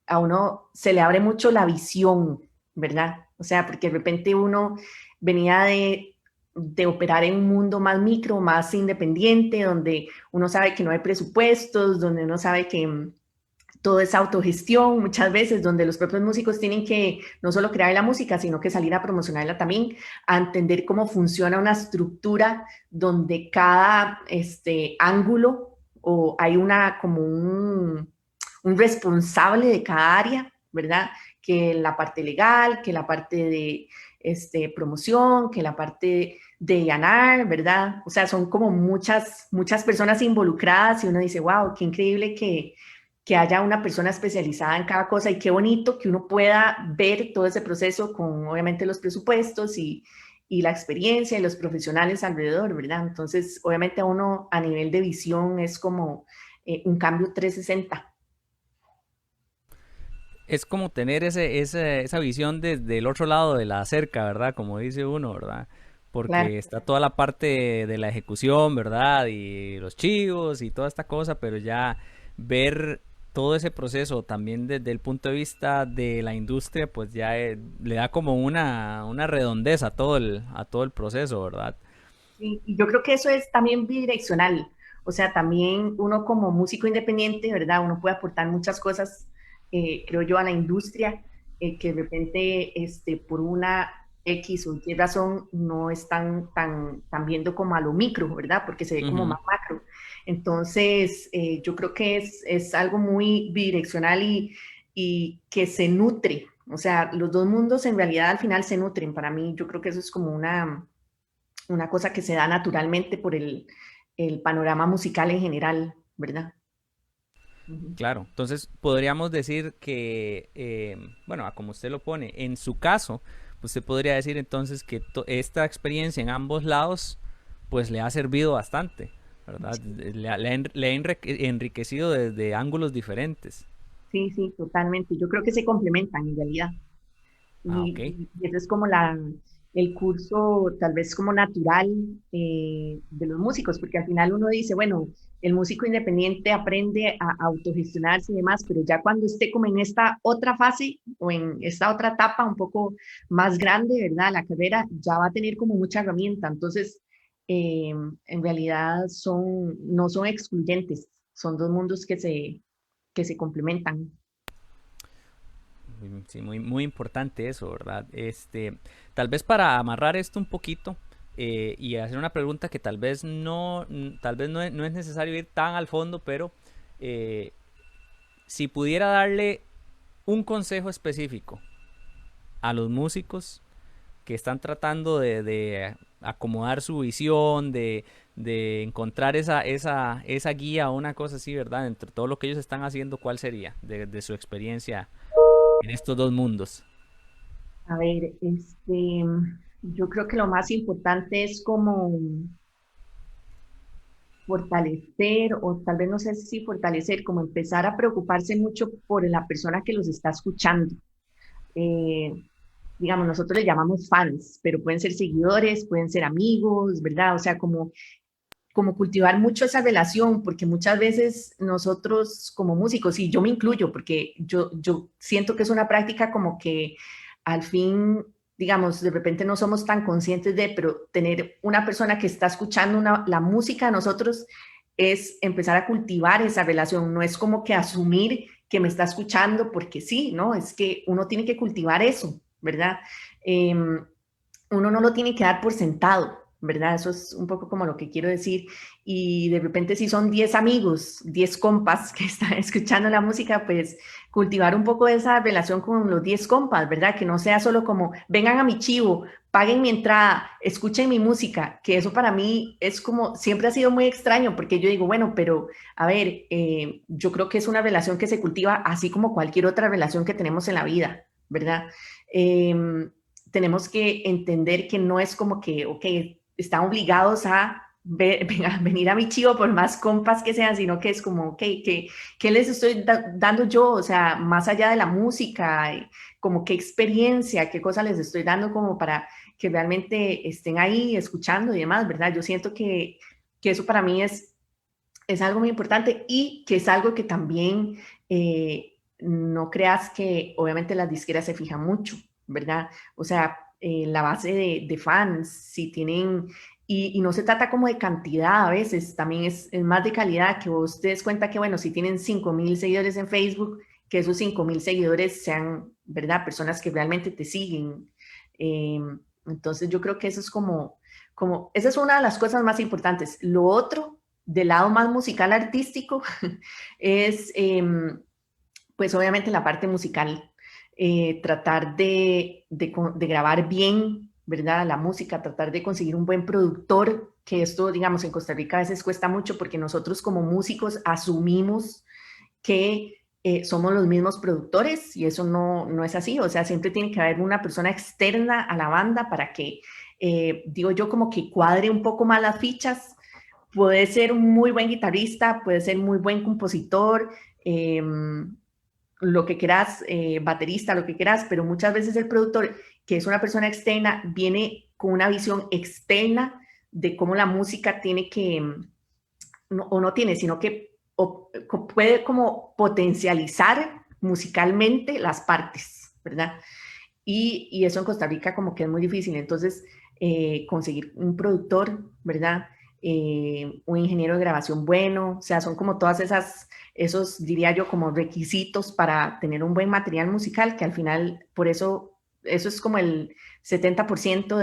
a uno se le abre mucho la visión, ¿verdad? O sea, porque de repente uno venía de operar en un mundo más micro, más independiente, donde uno sabe que no hay presupuestos, donde uno sabe que todo es autogestión muchas veces, donde los propios músicos tienen que no solo crear la música, sino que salir a promocionarla también, a entender cómo funciona una estructura donde cada ángulo o hay como un responsable de cada área, ¿verdad? Que la parte legal, que la parte de promoción, que la parte de ganar, ¿verdad? O sea, son como muchas personas involucradas y uno dice, wow, qué increíble que haya una persona especializada en cada cosa y qué bonito que uno pueda ver todo ese proceso con obviamente los presupuestos y la experiencia y los profesionales alrededor, ¿verdad? Entonces, obviamente a uno a nivel de visión es como un cambio 360. Es como tener esa visión desde el otro lado de la cerca, ¿verdad? Como dice uno, ¿verdad? Claro. Porque está toda la parte de la ejecución, ¿verdad? Y los chivos y toda esta cosa, pero ya ver todo ese proceso también desde el punto de vista de la industria, pues ya le da como una redondez a todo el proceso, ¿verdad? Y yo creo que eso es también bidireccional. O sea, también uno como músico independiente, ¿verdad? Uno puede aportar muchas cosas, creo yo, a la industria, que de repente, por una X o Y razón, no están tan viendo como a lo micro, ¿verdad? Porque se ve como Ujú. más macro. Entonces, yo creo que es algo muy bidireccional y que se nutre. O sea, los dos mundos en realidad al final se nutren. Para mí, yo creo que eso es como una cosa que se da naturalmente por el panorama musical en general, ¿verdad? Ujú. Claro, entonces podríamos decir que, bueno, a como usted lo pone, en su caso, usted podría decir entonces que esta experiencia en ambos lados, pues le ha servido bastante, ¿verdad? Le ha enriquecido desde ángulos diferentes. Sí, sí, totalmente. Yo creo que se complementan en realidad. Ah, ok. Y eso es como el curso tal vez como natural de los músicos, porque al final uno dice, bueno, el músico independiente aprende a autogestionarse y demás, pero ya cuando esté como en esta otra fase o en esta otra etapa un poco más grande, ¿verdad? La carrera ya va a tener como mucha herramienta. Entonces, en realidad no son excluyentes, son dos mundos que se complementan. Sí, muy, muy importante eso, ¿verdad? Tal vez para amarrar esto un poquito y hacer una pregunta que tal vez no es necesario ir tan al fondo, pero eh, si pudiera darle un consejo específico a los músicos que están tratando de acomodar su visión, de encontrar esa guía o una cosa así, ¿verdad? Entre todo lo que ellos están haciendo, ¿cuál sería de su experiencia en estos dos mundos? A ver, yo creo que lo más importante es como fortalecer, o tal vez no sé si fortalecer, como empezar a preocuparse mucho por la persona que los está escuchando. Eh, digamos, nosotros le llamamos fans, pero pueden ser seguidores, pueden ser amigos, ¿verdad? O sea, como cultivar mucho esa relación, porque muchas veces nosotros como músicos, y yo me incluyo, porque yo siento que es una práctica como que al fin, digamos, de repente no somos tan conscientes de, pero tener una persona que está escuchando la música de nosotros es empezar a cultivar esa relación, no es como que asumir que me está escuchando porque sí, ¿no? Es que uno tiene que cultivar eso, ¿verdad? Uno no lo tiene que dar por sentado, ¿verdad? Eso es un poco como lo que quiero decir. Y de repente si son 10 amigos, 10 compas que están escuchando la música, pues cultivar un poco esa relación con los 10 compas, ¿verdad? Que no sea solo como, vengan a mi chivo, paguen mi entrada, escuchen mi música, que eso para mí es como, siempre ha sido muy extraño, porque yo digo, bueno, pero a ver, yo creo que es una relación que se cultiva así como cualquier otra relación que tenemos en la vida, ¿verdad? Tenemos que entender que no es como que, ok, están obligados a venir a mi chivo por más compas que sean, sino que es como, ok, ¿qué les estoy dando yo? O sea, más allá de la música, como qué experiencia, qué cosa les estoy dando como para que realmente estén ahí escuchando y demás, ¿verdad? Yo siento que eso para mí es algo muy importante y que es algo que también no creas que obviamente las disqueras se fijan mucho, ¿verdad? O sea, la base de fans, si tienen, y no se trata como de cantidad a veces, también es más de calidad, que vos te des cuenta que, bueno, si tienen 5,000 seguidores en Facebook, que esos 5,000 seguidores sean, ¿verdad? Personas que realmente te siguen. Eh, entonces yo creo que eso es esa es una de las cosas más importantes. Lo otro del lado más musical artístico es pues obviamente la parte musical, tratar de grabar bien, ¿verdad? La música, tratar de conseguir un buen productor, que esto, digamos, en Costa Rica a veces cuesta mucho porque nosotros como músicos asumimos que somos los mismos productores y eso no es así, o sea, siempre tiene que haber una persona externa a la banda para que, digo yo, como que cuadre un poco más las fichas. Puede ser un muy buen guitarrista, puede ser muy buen compositor, eh, lo que quieras, baterista, lo que quieras, pero muchas veces el productor, que es una persona externa, viene con una visión externa de cómo la música tiene que, no, o no tiene, sino que puede como potencializar musicalmente las partes, ¿verdad? Y eso en Costa Rica como que es muy difícil. Entonces, conseguir un productor, ¿verdad? Un ingeniero de grabación bueno, o sea, son como todas esos, diría yo, como requisitos para tener un buen material musical, que al final, por eso es como el 70%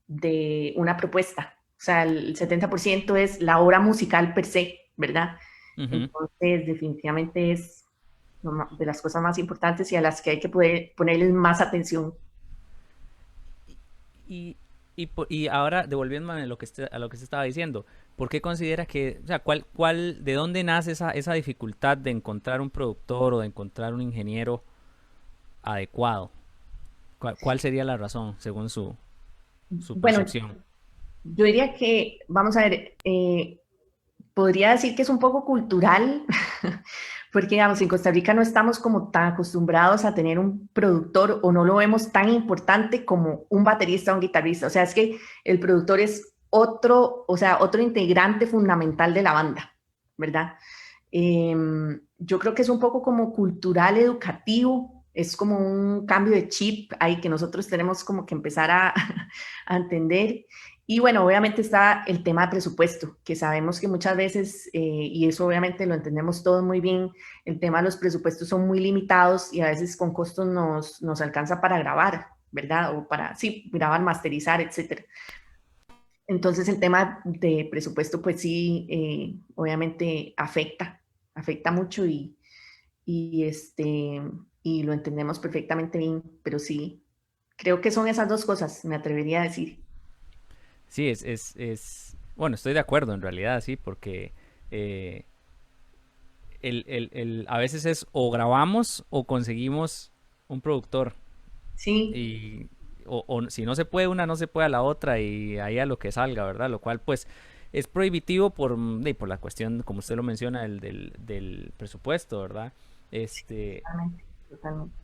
de una propuesta. O sea, el 70% es la obra musical per se, ¿verdad? Ujú. Entonces, definitivamente es de las cosas más importantes y a las que hay que poder ponerles más atención. Y, y ahora, devolviéndome a lo que se estaba diciendo, ¿por qué considera que, o sea, de dónde nace esa dificultad de encontrar un productor o de encontrar un ingeniero adecuado? ¿Cuál sería la razón, según su Bueno, percepción? yo diría que, vamos a ver, podría decir que es un poco cultural, porque digamos, en Costa Rica no estamos como tan acostumbrados a tener un productor o no lo vemos tan importante como un baterista o un guitarrista. O sea, es que el productor es otro, o sea, otro integrante fundamental de la banda, ¿verdad? Yo creo que es un poco como cultural, educativo, es como un cambio de chip ahí que nosotros tenemos como que empezar a entender. Y bueno, obviamente está el tema de presupuesto, que sabemos que muchas veces, y eso obviamente lo entendemos todos muy bien, el tema de los presupuestos son muy limitados y a veces con costos nos alcanza para grabar, ¿verdad? O para, sí, grabar, masterizar, etcétera. Entonces el tema de presupuesto, pues sí, obviamente afecta mucho y y lo entendemos perfectamente bien, pero sí, creo que son esas dos cosas, me atrevería a decir. Sí, bueno, estoy de acuerdo en realidad, sí, porque eh, a veces es o grabamos o conseguimos un productor Sí, y o si no se puede una, no se puede a la otra y ahí a lo que salga, ¿verdad? Lo cual pues es prohibitivo por la cuestión, como usted lo menciona, del presupuesto, ¿verdad? Este, totalmente, totalmente.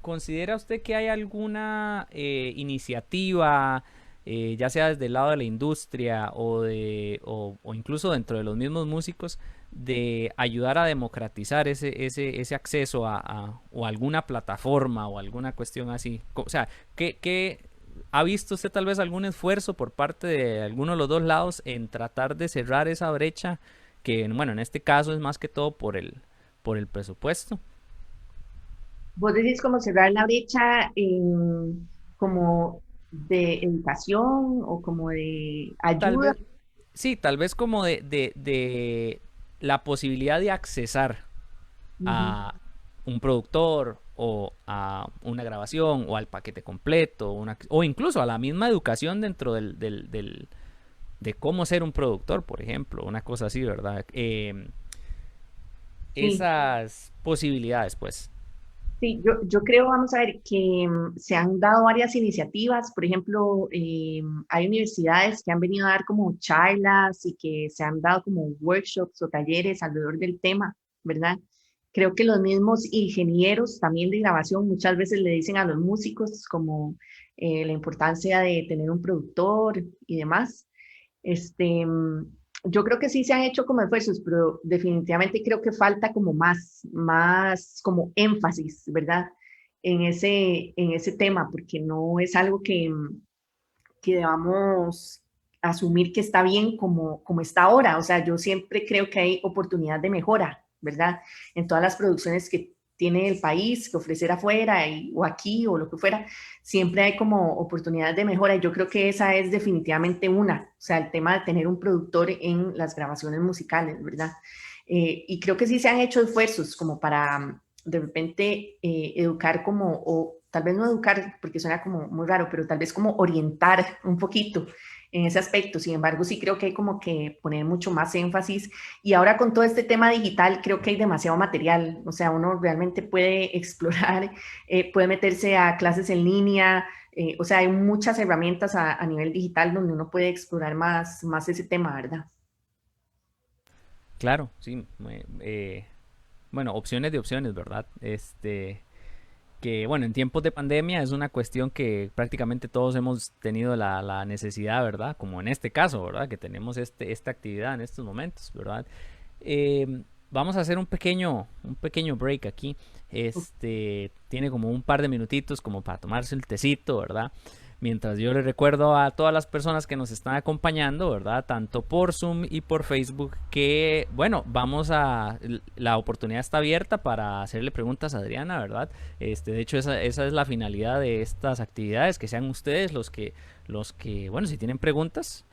¿Considera usted que hay alguna iniciativa, ya sea desde el lado de la industria o incluso dentro de los mismos músicos, de ayudar a democratizar ese acceso o alguna plataforma o alguna cuestión así? O sea, ¿qué ha visto usted tal vez algún esfuerzo por parte de alguno de los dos lados en tratar de cerrar esa brecha que, bueno, en este caso es más que todo por el presupuesto? Vos decís como cerrar la brecha como de educación o como de Tal ayuda. vez, sí, tal vez como de la posibilidad de accesar Ujú. a un productor o a una grabación o al paquete completo o incluso a la misma educación dentro de cómo ser un productor, por ejemplo, una cosa así, ¿verdad? Sí, Esas posibilidades, pues. sí, yo creo, vamos a ver, que se han dado varias iniciativas. Por ejemplo, hay universidades que han venido a dar como charlas y que se han dado como workshops o talleres alrededor del tema, ¿verdad? Creo que los mismos ingenieros también de grabación muchas veces le dicen a los músicos como la importancia de tener un productor y demás. Yo creo que sí se han hecho como esfuerzos, pero definitivamente creo que falta como más como énfasis, ¿verdad? En ese tema, porque no es algo que debamos asumir que está bien como está ahora. O sea, yo siempre creo que hay oportunidad de mejora, ¿verdad? En todas las producciones que tiene el país, que ofrecer afuera o aquí o lo que fuera, siempre hay como oportunidades de mejora y yo creo que esa es definitivamente una, o sea, el tema de tener un productor en las grabaciones musicales, ¿verdad? Y creo que sí se han hecho esfuerzos como para de repente educar como, o tal vez no educar porque suena como muy raro, pero tal vez como orientar un poquito en ese aspecto. Sin embargo, sí creo que hay como que poner mucho más énfasis y ahora con todo este tema digital creo que hay demasiado material, o sea, uno realmente puede explorar, puede meterse a clases en línea, o sea, hay muchas herramientas a nivel digital donde uno puede explorar más ese tema, ¿verdad? Claro, sí. Bueno, opciones de opciones, ¿verdad? Que bueno, en tiempos de pandemia es una cuestión que prácticamente todos hemos tenido la necesidad, ¿verdad? Como en este caso, ¿verdad? Que tenemos esta actividad en estos momentos, ¿verdad? Vamos a hacer un pequeño break aquí. Tiene como un par de minutitos como para tomarse el tecito, ¿verdad? Mientras yo le recuerdo a todas las personas que nos están acompañando, ¿verdad? Tanto por Zoom y por Facebook, que, bueno, la oportunidad está abierta para hacerle preguntas a Adriana, ¿verdad? De hecho, esa es la finalidad de estas actividades, que sean ustedes bueno, si tienen preguntas,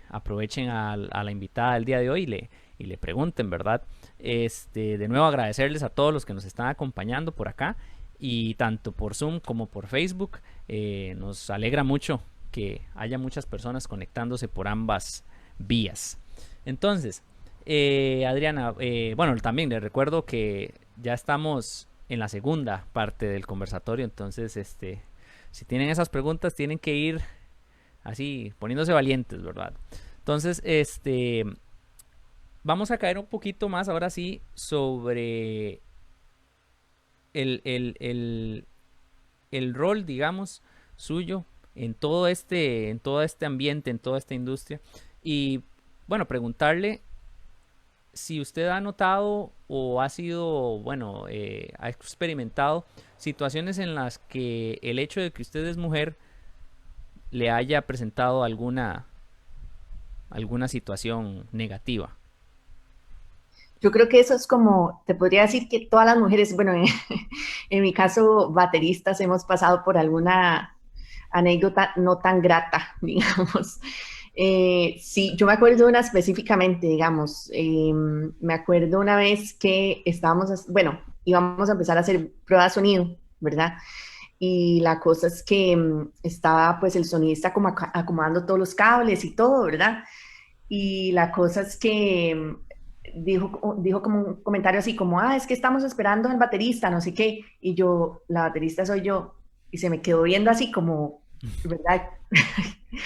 aprovechen a la invitada del día de hoy y le pregunten, ¿verdad? De nuevo agradecerles a todos los que nos están acompañando por acá y tanto por Zoom como por Facebook. Nos alegra mucho que haya muchas personas conectándose por ambas vías. Entonces, Adriana, bueno, también les recuerdo que ya estamos en la segunda parte del conversatorio, entonces, si tienen esas preguntas, tienen que ir así, poniéndose valientes, ¿verdad? Entonces, vamos a caer un poquito más ahora sí sobre el el rol, digamos, suyo en todo este ambiente, en toda esta industria. Y bueno, preguntarle si usted ha notado o ha sido, bueno, ha experimentado situaciones en las que el hecho de que usted es mujer le haya presentado alguna situación negativa. Yo creo que eso es como, te podría decir que todas las mujeres, bueno, en mi caso, bateristas, hemos pasado por alguna anécdota no tan grata, digamos. Sí, yo me acuerdo de una específicamente, digamos, me acuerdo una vez que estábamos, bueno, íbamos a empezar a hacer pruebas de sonido, ¿verdad? Y la cosa es que estaba pues el sonidista como acomodando todos los cables y todo, ¿verdad? Y la cosa es que dijo como un comentario así como, ah, es que estamos esperando al baterista, no sé qué. Y yo, la baterista soy yo. Y se me quedó viendo así como, ¿verdad?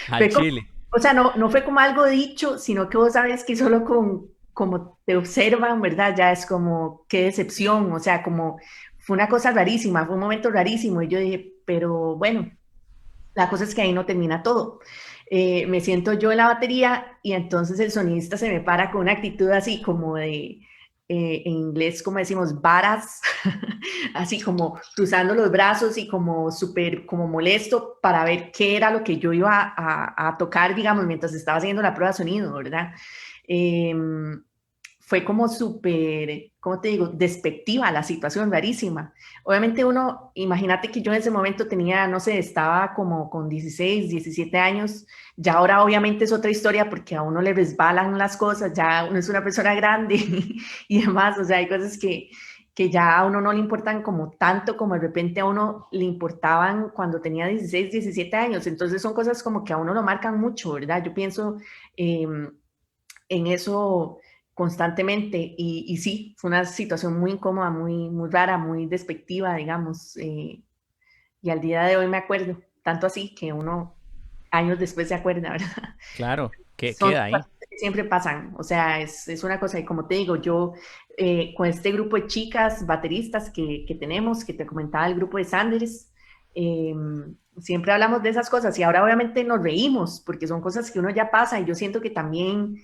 Al Fue como, chile. o sea, no fue como algo dicho, sino que vos sabes que solo con, como te observan, ¿verdad? Ya es como, qué decepción, o sea, como fue una cosa rarísima, fue un momento rarísimo. Y yo dije, pero bueno, la cosa es que ahí no termina todo. Me siento yo en la batería y entonces el sonidista se me para con una actitud así como de, en inglés como decimos, varas, así como cruzando los brazos y como súper como molesto para ver qué era lo que yo iba a tocar, digamos, mientras estaba haciendo la prueba de sonido, ¿verdad? Eh, fue como súper, ¿cómo te digo?, despectiva la situación, rarísima. Obviamente uno, imagínate que yo en ese momento tenía, no sé, estaba como con 16, 17 años, ya ahora obviamente es otra historia porque a uno le resbalan las cosas, ya uno es una persona grande y demás, o sea, hay cosas que ya a uno no le importan como tanto como de repente a uno le importaban cuando tenía 16, 17 años, entonces son cosas como que a uno lo marcan mucho, ¿verdad? Yo pienso eh, en eso constantemente y sí, fue una situación muy incómoda, muy rara, muy despectiva, digamos, y al día de hoy me acuerdo, tanto así que uno años después se acuerda, ¿verdad? Claro, que Son queda ahí. situaciones que siempre pasan, o sea, es una cosa, y como te digo, yo con este grupo de chicas bateristas que tenemos, que te comentaba el grupo de Sanders, eh, siempre hablamos de esas cosas y ahora obviamente nos reímos porque son cosas que uno ya pasa y yo siento que también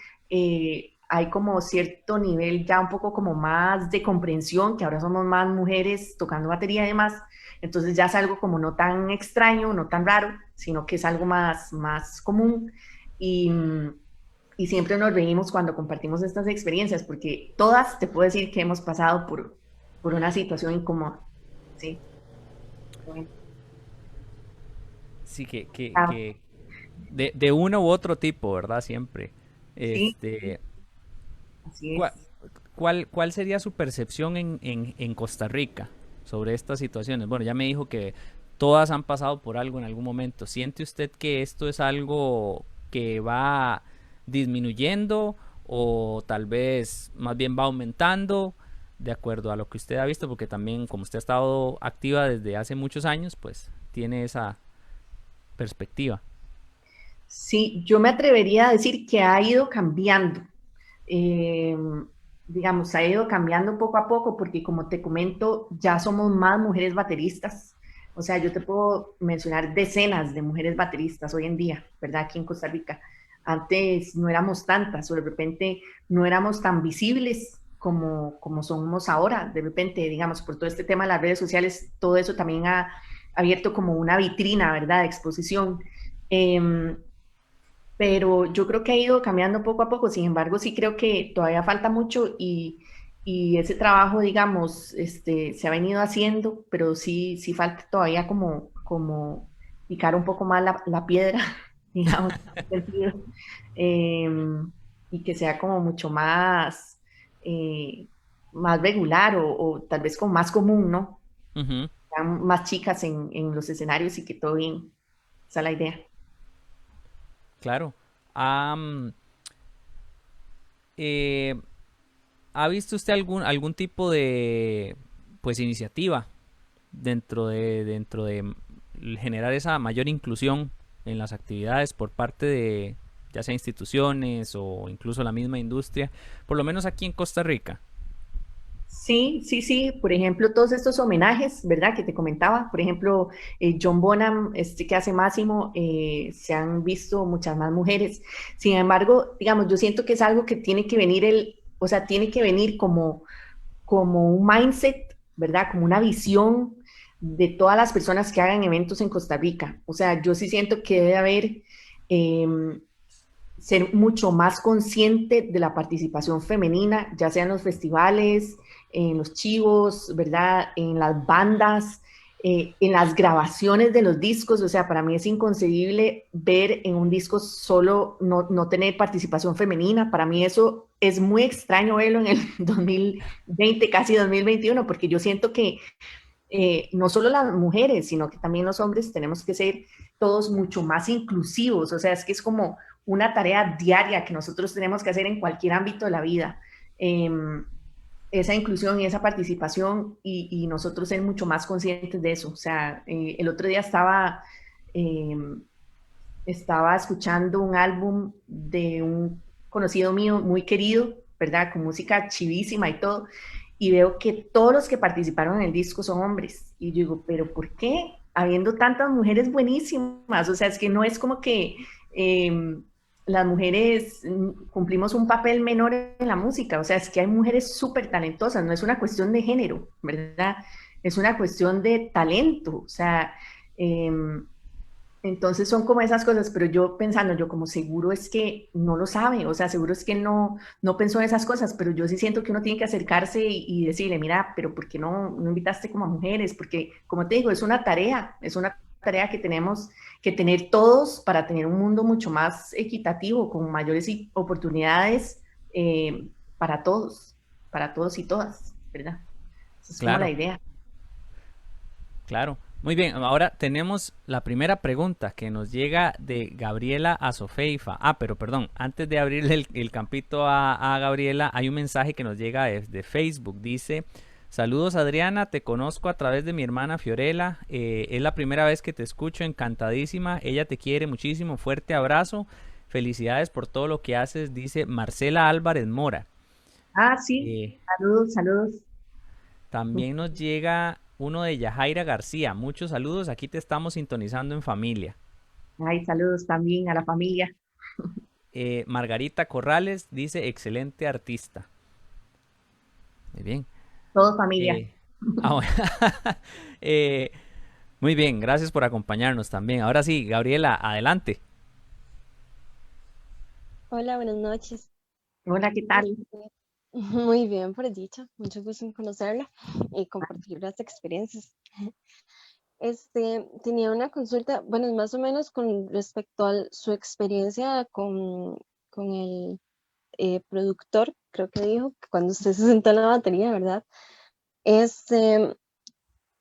hay como cierto nivel ya un poco como más de comprensión, que ahora somos más mujeres tocando batería y demás, entonces ya es algo como no tan extraño, no tan raro, sino que es algo más común y, y siempre nos reímos cuando compartimos estas experiencias, porque todas te puedo decir que hemos pasado por una situación incómoda. Sí, Sí, ah, que de uno u otro tipo, ¿verdad? Siempre. sí, Este, así ¿cuál, es. cuál sería su percepción en Costa Rica sobre estas situaciones? Bueno, ya me dijo que todas han pasado por algo en algún momento. ¿Siente usted que esto es algo que va disminuyendo o tal vez más bien va aumentando de acuerdo a lo que usted ha visto? Porque también como usted ha estado activa desde hace muchos años, pues tiene esa perspectiva. Sí, yo me atrevería a decir que ha ido cambiando. Eh, digamos, ha ido cambiando poco a poco porque como te comento, ya somos más mujeres bateristas. O sea, yo te puedo mencionar decenas de mujeres bateristas hoy en día, ¿verdad? Aquí en Costa Rica. Antes no éramos tantas o de repente no éramos tan visibles como somos ahora. De repente, digamos, por todo este tema de las redes sociales, todo eso también ha abierto como una vitrina, ¿verdad? De exposición. Eh, pero yo creo que ha ido cambiando poco a poco. Sin embargo, sí creo que todavía falta mucho y ese trabajo, digamos, se ha venido haciendo, pero sí falta todavía como picar un poco más la piedra, digamos, en ese sentido, eh, y que sea como mucho más regular o tal vez como más común, ¿no? Ujú, Sean más chicas en los escenarios y que todo bien. Esa es la idea. claro. Am, eh, ¿Ha visto usted algún tipo de pues iniciativa dentro de generar esa mayor inclusión en las actividades por parte de ya sea instituciones o incluso la misma industria, por lo menos aquí en Costa Rica? Sí, sí, sí. Por ejemplo, todos estos homenajes, ¿verdad? Que te comentaba. Por ejemplo, John Bonham, este que hace Máximo, se han visto muchas más mujeres. Sin embargo, digamos, yo siento que es algo que tiene que venir o sea, tiene que venir como un mindset, ¿verdad? Como una visión de todas las personas que hagan eventos en Costa Rica. O sea, yo sí siento que debe haber eh, ser mucho más consciente de la participación femenina, ya sea en los festivales, en los chivos, ¿verdad? En las bandas, en las grabaciones de los discos. O sea, para mí es inconcebible ver en un disco solo no tener participación femenina. Para mí eso es muy extraño verlo en el 2020, casi 2021, porque yo siento que no solo las mujeres, sino que también los hombres tenemos que ser todos mucho más inclusivos. O sea, es que es como una tarea diaria que nosotros tenemos que hacer en cualquier ámbito de la vida. Eh, esa inclusión y esa participación y nosotros ser mucho más conscientes de eso. O sea, el otro día eh, estaba escuchando un álbum de un conocido mío muy querido, ¿verdad? Con música chivísima y todo, y veo que todos los que participaron en el disco son hombres. Y yo digo, pero ¿por qué? Habiendo tantas mujeres buenísimas, o sea, es que no es como que las mujeres cumplimos un papel menor en la música, o sea, es que hay mujeres súper talentosas, no es una cuestión de género, ¿verdad? Es una cuestión de talento, o sea, eh, entonces son como esas cosas, pero yo pensando, yo como seguro es que no lo sabe, o sea, seguro es que no pensó en esas cosas, pero yo sí siento que uno tiene que acercarse y decirle, mira, pero ¿por qué no invitaste como a mujeres? Porque, como te digo, es una tarea que tenemos que tener todos para tener un mundo mucho más equitativo, con mayores oportunidades para todos y todas, ¿verdad? Esa es como la Claro, idea. claro. Muy bien, ahora tenemos la primera pregunta que nos llega de Gabriela Azofeifa. Ah, pero perdón, antes de abrirle el campito a Gabriela, hay un mensaje que nos llega de Facebook. Dice, saludos Adriana, te conozco a través de mi hermana Fiorella. Es la primera vez que te escucho, encantadísima. Ella te quiere muchísimo, fuerte abrazo. Felicidades por todo lo que haces, dice Marcela Álvarez Mora. Ah, sí, Eh, saludos, saludos. También nos llega uno de Yajaira García. Muchos saludos, aquí te estamos sintonizando en familia. Ay, saludos también a la familia. Margarita Corrales dice, excelente artista. Muy bien. Todo familia. Eh, bueno. Eh, muy bien, gracias por acompañarnos también. Ahora sí, Gabriela, adelante. Hola, buenas noches. Hola, ¿qué tal? Este, muy bien, por dicha. Mucho gusto en conocerla y compartir las experiencias. Tenía una consulta, bueno, más o menos con respecto a su experiencia con el productor, creo que dijo, que cuando usted se sentó en la batería, ¿verdad? Este,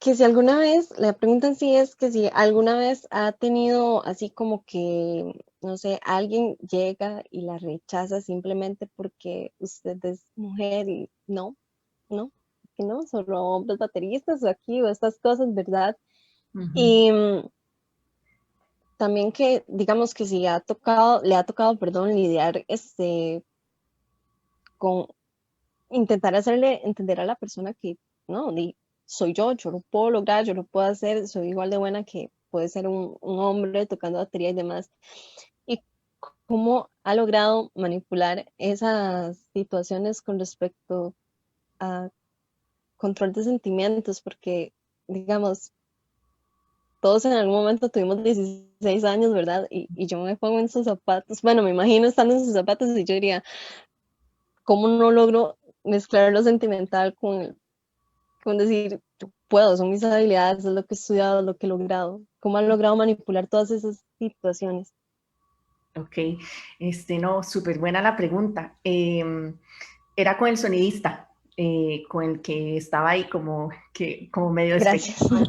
que si alguna vez, la pregunta en sí es que si alguna vez ha tenido así como que, no sé, alguien llega y la rechaza simplemente porque usted es mujer y no, que no, solo hombres bateristas o aquí o estas cosas, ¿verdad? Ujú. Y también que, digamos que si le ha tocado, perdón, lidiar con intentar hacerle entender a la persona que no, soy yo lo puedo lograr, yo lo puedo hacer, soy igual de buena que puede ser un hombre tocando batería y demás. Y cómo ha logrado manipular esas situaciones con respecto a control de sentimientos, porque, digamos, todos en algún momento tuvimos 16 años, ¿verdad? Y yo me pongo en sus zapatos, bueno, me imagino estando en sus zapatos y yo diría, ¿cómo no logro mezclar lo sentimental con decir, yo puedo, son mis habilidades, es lo que he estudiado, es lo que he logrado? ¿Cómo han logrado manipular todas esas situaciones? Ok, no, súper buena la pregunta. Era con el sonidista, con el que estaba ahí como medio Gracias. despectivo.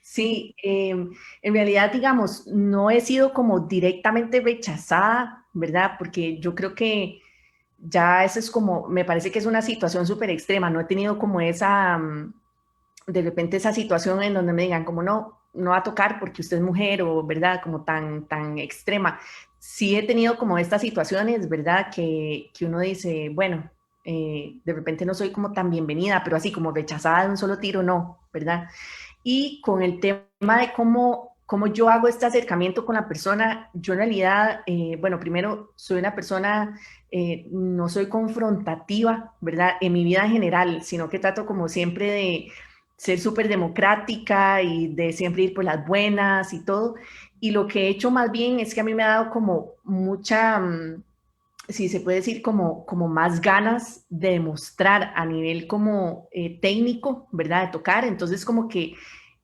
Sí, en realidad, digamos, no he sido como directamente rechazada, ¿verdad? Porque yo creo que ya eso es como, me parece que es una situación súper extrema, no he tenido como de repente esa situación en donde me digan como no va a tocar porque usted es mujer o verdad, como tan extrema. sí he tenido como estas situaciones, ¿verdad? Que uno dice, bueno, de repente no soy como tan bienvenida, pero así como rechazada de un solo tiro, no, ¿verdad? Y con el tema de cómo yo hago este acercamiento con la persona, yo en realidad, bueno, primero soy una persona, no soy confrontativa, ¿verdad? En mi vida en general, sino que trato como siempre de ser súper democrática y de siempre ir por las buenas y todo. Y lo que he hecho más bien es que a mí me ha dado como mucha, si se puede decir, como más ganas de demostrar a nivel como técnico, ¿verdad? De tocar. Entonces como que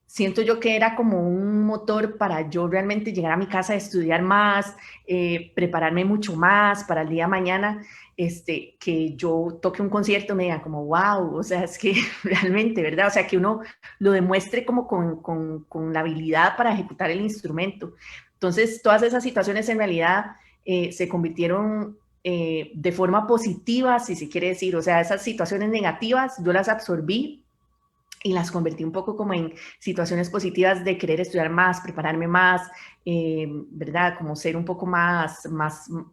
siento yo que era como un motor para yo realmente llegar a mi casa a estudiar más, prepararme mucho más para el día de mañana, que yo toque un concierto, me digan como, wow, o sea, es que realmente, ¿verdad? O sea, que uno lo demuestre como con la habilidad para ejecutar el instrumento. Entonces, todas esas situaciones en realidad se convirtieron de forma positiva, si se quiere decir, o sea, esas situaciones negativas yo las absorbí y las convertí un poco como en situaciones positivas de querer estudiar más, prepararme más, ¿verdad? Como ser un poco más,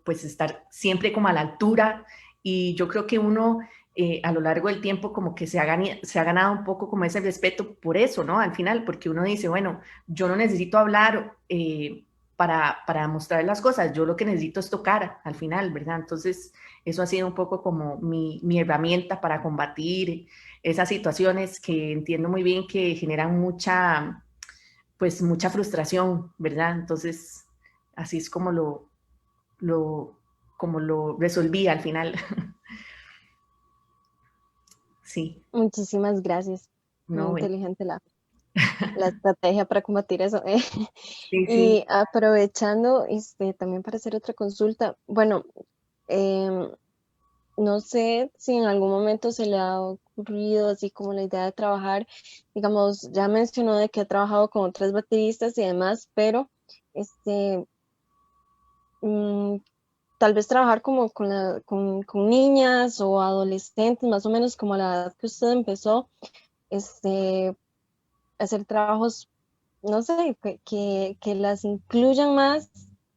pues estar siempre como a la altura. Y yo creo que uno a lo largo del tiempo como que se ha ganado un poco como ese respeto por eso, ¿no? Al final, porque uno dice, bueno, yo no necesito hablar para mostrar las cosas, yo lo que necesito es tocar al final, ¿verdad? Entonces, eso ha sido un poco como mi herramienta para combatir esas situaciones que entiendo muy bien que generan pues mucha frustración, ¿verdad? Entonces, así es lo, como lo resolví al final. Sí, Muchísimas gracias. Muy no, bueno, inteligente la estrategia para combatir eso. sí, sí. Y aprovechando, también para hacer otra consulta, bueno, em, no sé si en algún momento se le ha ocurrido así como la idea de trabajar, digamos, ya mencionó de que ha trabajado con otras bateristas y demás, pero este, mm, tal vez trabajar como con niñas o adolescentes, más o menos como a la edad que usted empezó, este, hacer trabajos, no sé, que las incluyan más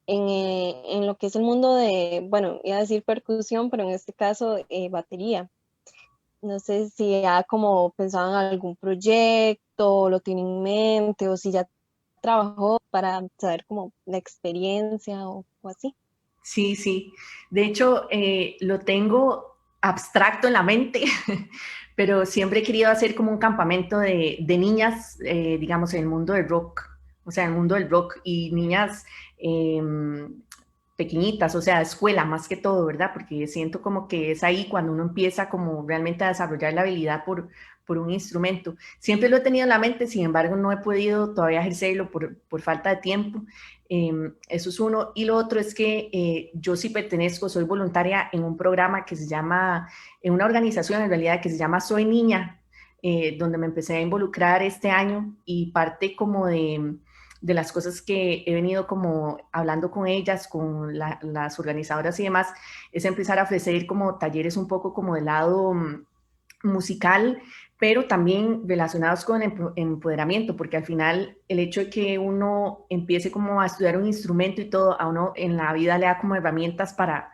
en lo que es el mundo de, bueno, iba a decir percusión, pero en este caso batería. No sé si ha como pensado en algún proyecto, lo tiene en mente, o si ya trabajó para saber como la experiencia o así. Sí, sí. De hecho, lo tengo abstracto en la mente, pero siempre he querido hacer como un campamento de niñas, digamos, en el mundo del rock, o sea, en el mundo del rock y niñas eh, pequeñitas, o sea, escuela más que todo, ¿verdad? Porque siento como que es ahí cuando uno empieza como realmente a desarrollar la habilidad por un instrumento. Siempre lo he tenido en la mente, sin embargo, no he podido todavía ejercerlo por falta de tiempo. Eso es uno. Y lo otro es que yo sí pertenezco, soy voluntaria en un programa que se llama, en una organización en realidad que se llama Soy Niña, donde me empecé a involucrar este año y parte como de las cosas que he venido como hablando con ellas, con las organizadoras y demás, es empezar a ofrecer como talleres un poco como de lado musical, pero también relacionados con el empoderamiento, porque al final el hecho de que uno empiece como a estudiar un instrumento y todo, a uno en la vida le da como herramientas para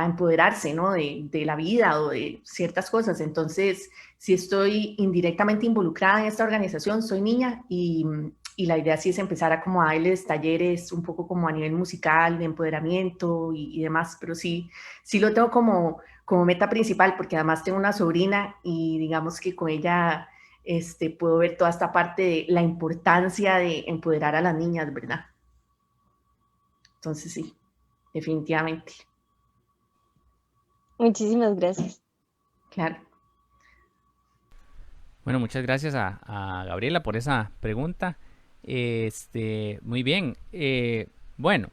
empoderarse, ¿no? De la vida o de ciertas cosas. Entonces, si estoy indirectamente involucrada en esta organización, soy niña y la idea sí es empezar a como a darles talleres un poco como a nivel musical, de empoderamiento y demás, pero sí, sí lo tengo como meta principal, porque además tengo una sobrina y digamos que con ella puedo ver toda esta parte de la importancia de empoderar a las niñas, ¿verdad? Entonces sí, definitivamente, Muchísimas gracias. claro. Bueno, muchas gracias a Gabriela por esa pregunta. Muy bien. Bueno,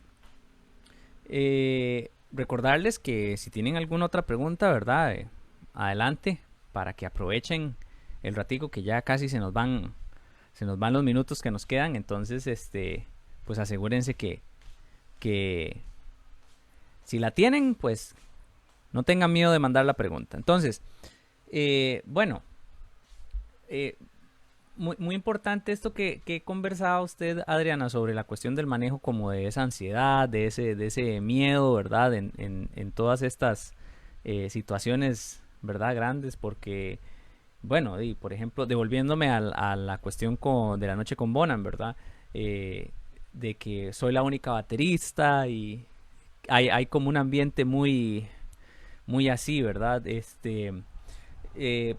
recordarles que si tienen alguna otra pregunta, ¿verdad? Adelante para que aprovechen el ratico que ya casi se nos van los minutos que nos quedan. Entonces, pues asegúrense que si la tienen, pues no tengan miedo de mandar la pregunta. Entonces, bueno, eh, muy, muy importante esto que conversaba usted, Adriana, sobre la cuestión del manejo como de esa ansiedad, de ese miedo, ¿verdad? En todas estas situaciones, ¿verdad? Grandes, porque, bueno, y por ejemplo, devolviéndome a la cuestión de la noche con Bonan, ¿verdad? De que soy la única baterista y hay como un ambiente muy, muy así, ¿verdad? Eh,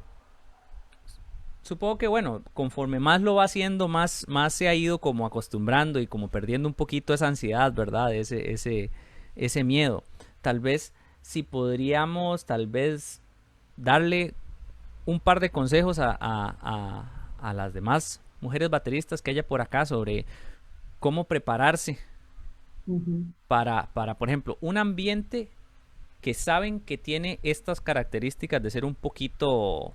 Supongo que bueno, conforme más lo va haciendo, más se ha ido como acostumbrando y como perdiendo un poquito esa ansiedad, ¿verdad? Ese miedo. Tal vez si podríamos, tal vez darle un par de consejos a las demás mujeres bateristas que haya por acá sobre cómo prepararse Ujú. por ejemplo, un ambiente que saben que tiene estas características de ser un poquito,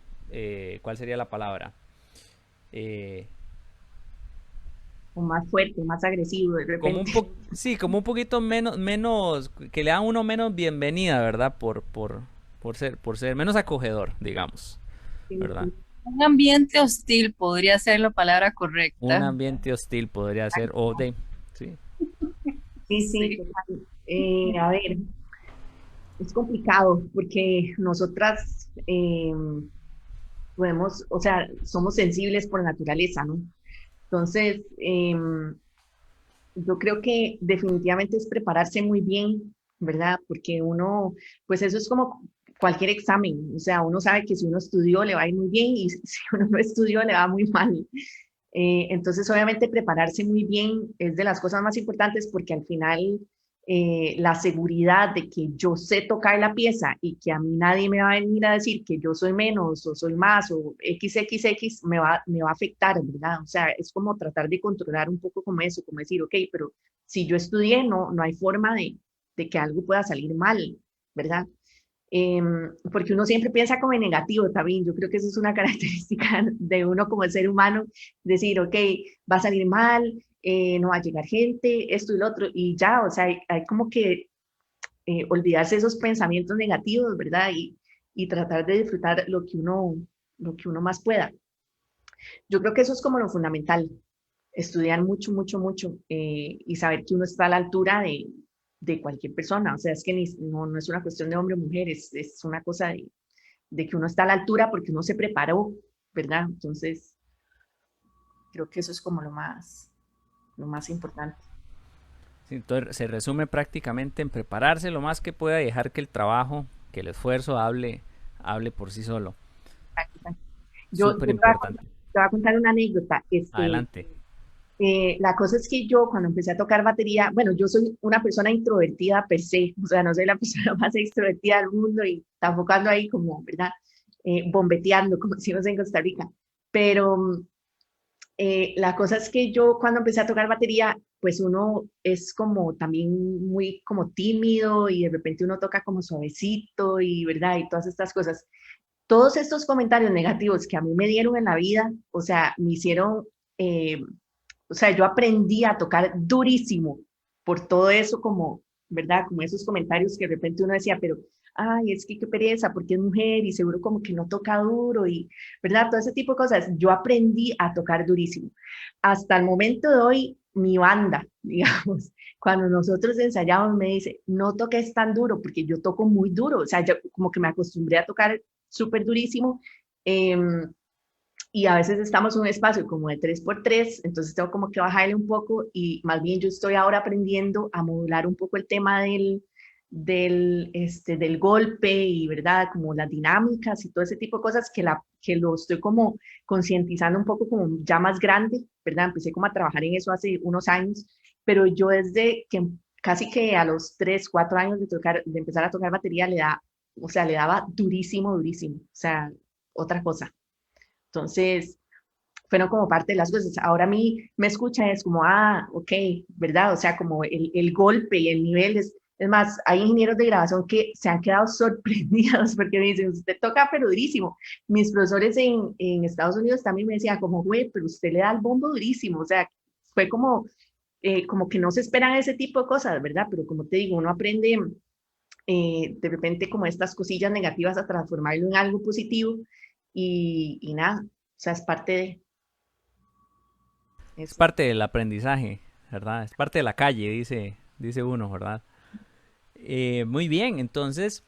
¿cuál sería la palabra? Eh, O más fuerte, más agresivo de como repente. un poco, sí, como un poquito menos, que le dan uno menos bienvenida, ¿verdad? Por ser menos acogedor, digamos, Sí, ¿verdad? sí, Un ambiente hostil podría ser la palabra Un correcta. ambiente hostil podría ser, o de, sí. sí, sí, Sí. total. A ver, es complicado porque nosotras podemos, o sea, somos sensibles por naturaleza, ¿no? Entonces, yo creo que definitivamente es prepararse muy bien, ¿verdad? Porque uno, pues eso es como cualquier examen, o sea, uno sabe que si uno estudió le va a ir muy bien y si uno no estudió le va muy mal. Entonces, obviamente, prepararse muy bien es de las cosas más importantes porque al final la seguridad de que yo sé tocar la pieza y que a mí nadie me va a venir a decir que yo soy menos o soy más o XXX me va a afectar, ¿verdad? O sea, es como tratar de controlar un poco como eso, como decir, ok, pero si yo estudié, no hay forma de que algo pueda salir mal, ¿verdad? Porque uno siempre piensa como en negativo también. Yo creo que eso es una característica de uno como ser humano, decir, ok, va a salir mal, no va a llegar gente, esto y lo otro, y ya, o sea, hay como que olvidarse esos pensamientos negativos, ¿verdad? Y tratar de disfrutar lo que uno más pueda. Yo creo que eso es como lo fundamental, estudiar mucho, mucho, mucho y saber que uno está a la altura de cualquier persona. O sea, es que no es una cuestión de hombre o mujer, es una cosa de que uno está a la altura porque uno se preparó, ¿verdad? Entonces, creo que eso es como lo más importante. Sí, entonces se resume prácticamente en prepararse lo más que pueda y dejar que el trabajo, que el esfuerzo hable por sí solo. Yo Súper te voy a importante. contar, te voy a contar una anécdota. Adelante. La cosa es que yo cuando empecé a tocar batería, bueno, yo soy una persona introvertida per se, o sea, no soy la persona más extrovertida del mundo y tampoco ando ahí como, ¿verdad? Bombeteando, como decimos en Costa Rica. Pero la cosa es que yo cuando empecé a tocar batería, pues uno es como también muy como tímido y de repente uno toca como suavecito y, ¿verdad? Y todas estas cosas. Todos estos comentarios negativos que a mí me dieron en la vida, o sea, me hicieron eh, o sea, yo aprendí a tocar durísimo por todo eso, como, ¿verdad? Como esos comentarios que de repente uno decía, pero, ay, es que qué pereza, porque es mujer y seguro como que no toca duro y, ¿verdad? Todo ese tipo de cosas. Yo aprendí a tocar durísimo. Hasta el momento de hoy, mi banda, digamos, cuando nosotros ensayamos, me dice, no toques tan duro, porque yo toco muy duro, o sea, yo como que me acostumbré a tocar súper durísimo. Eh, y a veces estamos en un espacio como de 3x3, entonces tengo como que bajarle un poco y más bien yo estoy ahora aprendiendo a modular un poco el tema del golpe y, ¿verdad? Como las dinámicas y todo ese tipo de cosas que lo estoy como concientizando un poco como ya más grande, ¿verdad? Empecé como a trabajar en eso hace unos años, pero yo desde que casi que a los 3 4 años de empezar a tocar batería o sea, le daba durísimo, durísimo, o sea, otra cosa. Entonces, fueron como parte de las cosas. Ahora a mí me escucha, es como, ok, ¿verdad? O sea, como el golpe y el nivel es más, hay ingenieros de grabación que se han quedado sorprendidos porque me dicen, usted toca pero durísimo. Mis profesores en Estados Unidos también me decían como, güey, pero usted le da el bombo durísimo. O sea, fue como que no se esperan ese tipo de cosas, ¿verdad? Pero como te digo, uno aprende de repente como estas cosillas negativas a transformarlo en algo positivo y nada, o sea, es parte de... Es Eso. parte del aprendizaje, ¿verdad? Es parte de la calle, dice uno, ¿verdad? Muy bien, entonces,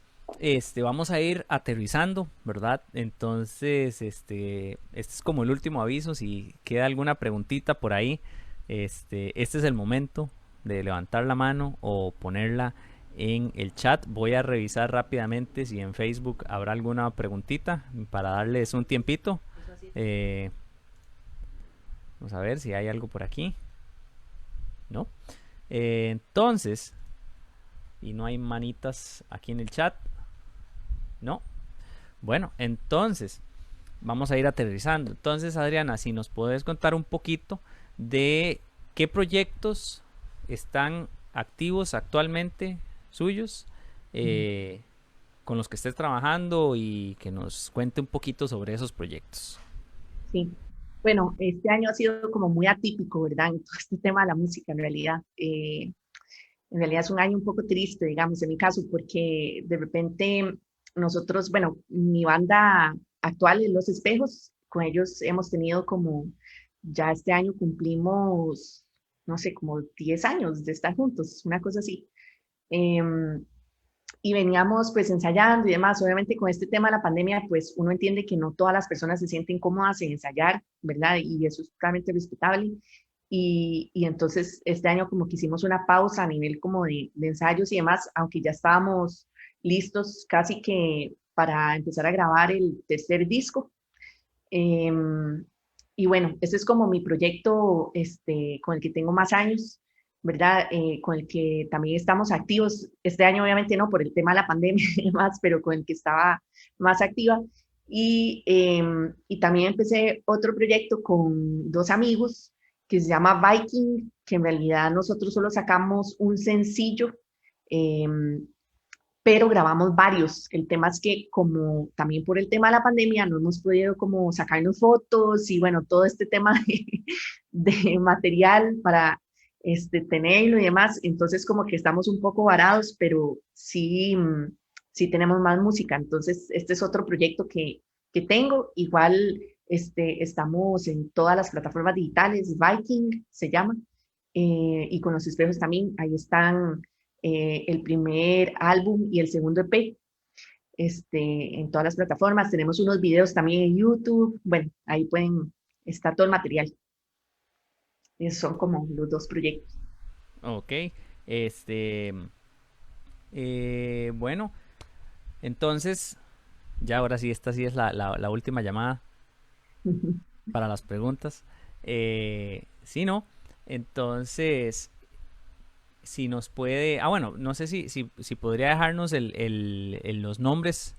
vamos a ir aterrizando, ¿verdad? Entonces, este es como el último aviso. Si queda alguna preguntita por ahí, este es el momento de levantar la mano o ponerla en el chat. Voy a revisar rápidamente si en Facebook habrá alguna preguntita para darles un tiempito. Eh, Vamos a ver si hay algo por aquí. ¿No? Entonces, y no hay manitas aquí en el chat. No. Bueno, entonces vamos a ir aterrizando. Entonces, Adriana, si nos puedes contar un poquito de qué proyectos están activos actualmente suyos, eh, con los que estés trabajando, y que nos cuente un poquito sobre esos proyectos. Sí. Bueno, este año ha sido como muy atípico, ¿verdad? En todo este tema de la música, en realidad. En realidad es un año un poco triste, digamos, en mi caso, porque de repente nosotros, bueno, mi banda actual es Los Espejos, con ellos hemos tenido como, ya este año cumplimos, no sé, como 10 años de estar juntos, una cosa así. Em, y veníamos pues ensayando y demás. Obviamente con este tema de la pandemia, pues uno entiende que no todas las personas se sienten cómodas en ensayar, ¿verdad? Y eso es totalmente respetable. Y entonces este año como que hicimos una pausa a nivel como de ensayos y demás, aunque ya estábamos listos casi que para empezar a grabar el tercer disco. Em, y bueno, ese es como mi proyecto con el que tengo más años, ¿verdad? Con el que también estamos activos. Este año obviamente no por el tema de la pandemia y demás, pero con el que estaba más activa. Y también empecé otro proyecto con dos amigos que se llama Viking, que en realidad nosotros solo sacamos un sencillo. em, pero grabamos varios. El tema es que como también por el tema de la pandemia no hemos podido como sacarnos fotos y bueno, todo este tema de material para tenerlo y demás, entonces como que estamos un poco varados, pero sí, sí tenemos más música. Entonces este es otro proyecto que tengo. Igual estamos en todas las plataformas digitales, Viking se llama, y con Los Espejos también, ahí están el primer álbum y el segundo EP, en todas las plataformas. Tenemos unos videos también en YouTube. Bueno, ahí pueden estar todo el material. Esos son como los dos proyectos. Ok, este, bueno, entonces, ya ahora sí, esta sí es la última llamada para las preguntas. Sí, ¿no? Entonces, si nos puede, bueno, no sé si podría dejarnos los nombres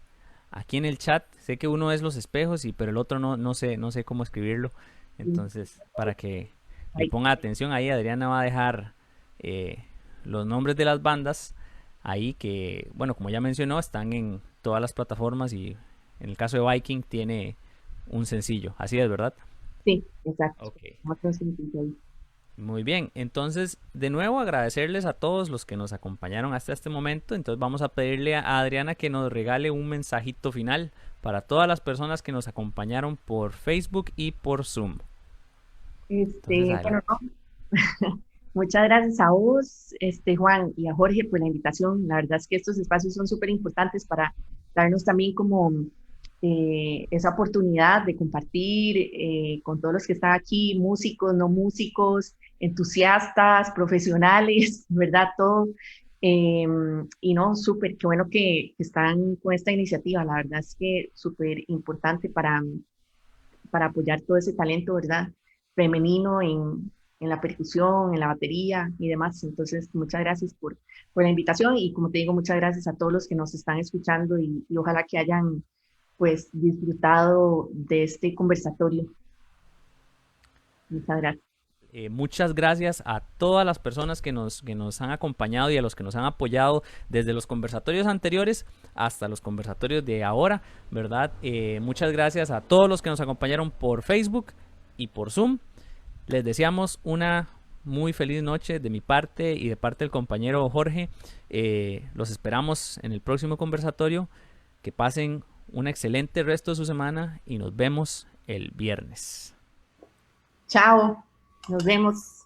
aquí en el chat. Sé que uno es Los Espejos, pero el otro no sé cómo escribirlo. Entonces, para que le Ahí. ponga atención ahí, Adriana va a dejar eh, los nombres de las bandas ahí, que, bueno, como ya mencionó, están en todas las plataformas, y en el caso de Viking tiene un sencillo. Así es, ¿verdad? Sí, exacto. Ok. Otro sencillo ahí. Muy bien, entonces de nuevo agradecerles a todos los que nos acompañaron hasta este momento. Entonces vamos a pedirle a Adriana que nos regale un mensajito final para todas las personas que nos acompañaron por Facebook y por Zoom. Entonces Bueno, adelante. no, muchas gracias a vos, Juan, y a Jorge por la invitación. La verdad es que estos espacios son súper importantes para darnos también como esa oportunidad de compartir con todos los que están aquí, músicos, no músicos, entusiastas, profesionales, ¿verdad? Todo. Eh, y no, súper, qué bueno que están con esta iniciativa. La verdad es que súper importante para apoyar todo ese talento, ¿verdad? Femenino en la percusión, en la batería y demás. Entonces, muchas gracias por la invitación y como te digo, muchas gracias a todos los que nos están escuchando y ojalá que hayan pues disfrutado de este conversatorio. Muchas gracias. Muchas gracias a todas las personas que nos han acompañado y a los que nos han apoyado desde los conversatorios anteriores hasta los conversatorios de ahora, ¿verdad? Muchas gracias a todos los que nos acompañaron por Facebook y por Zoom. Les deseamos una muy feliz noche de mi parte y de parte del compañero Jorge. Los esperamos en el próximo conversatorio. Que pasen un excelente resto de su semana y nos vemos el viernes. Chao. Nos vemos.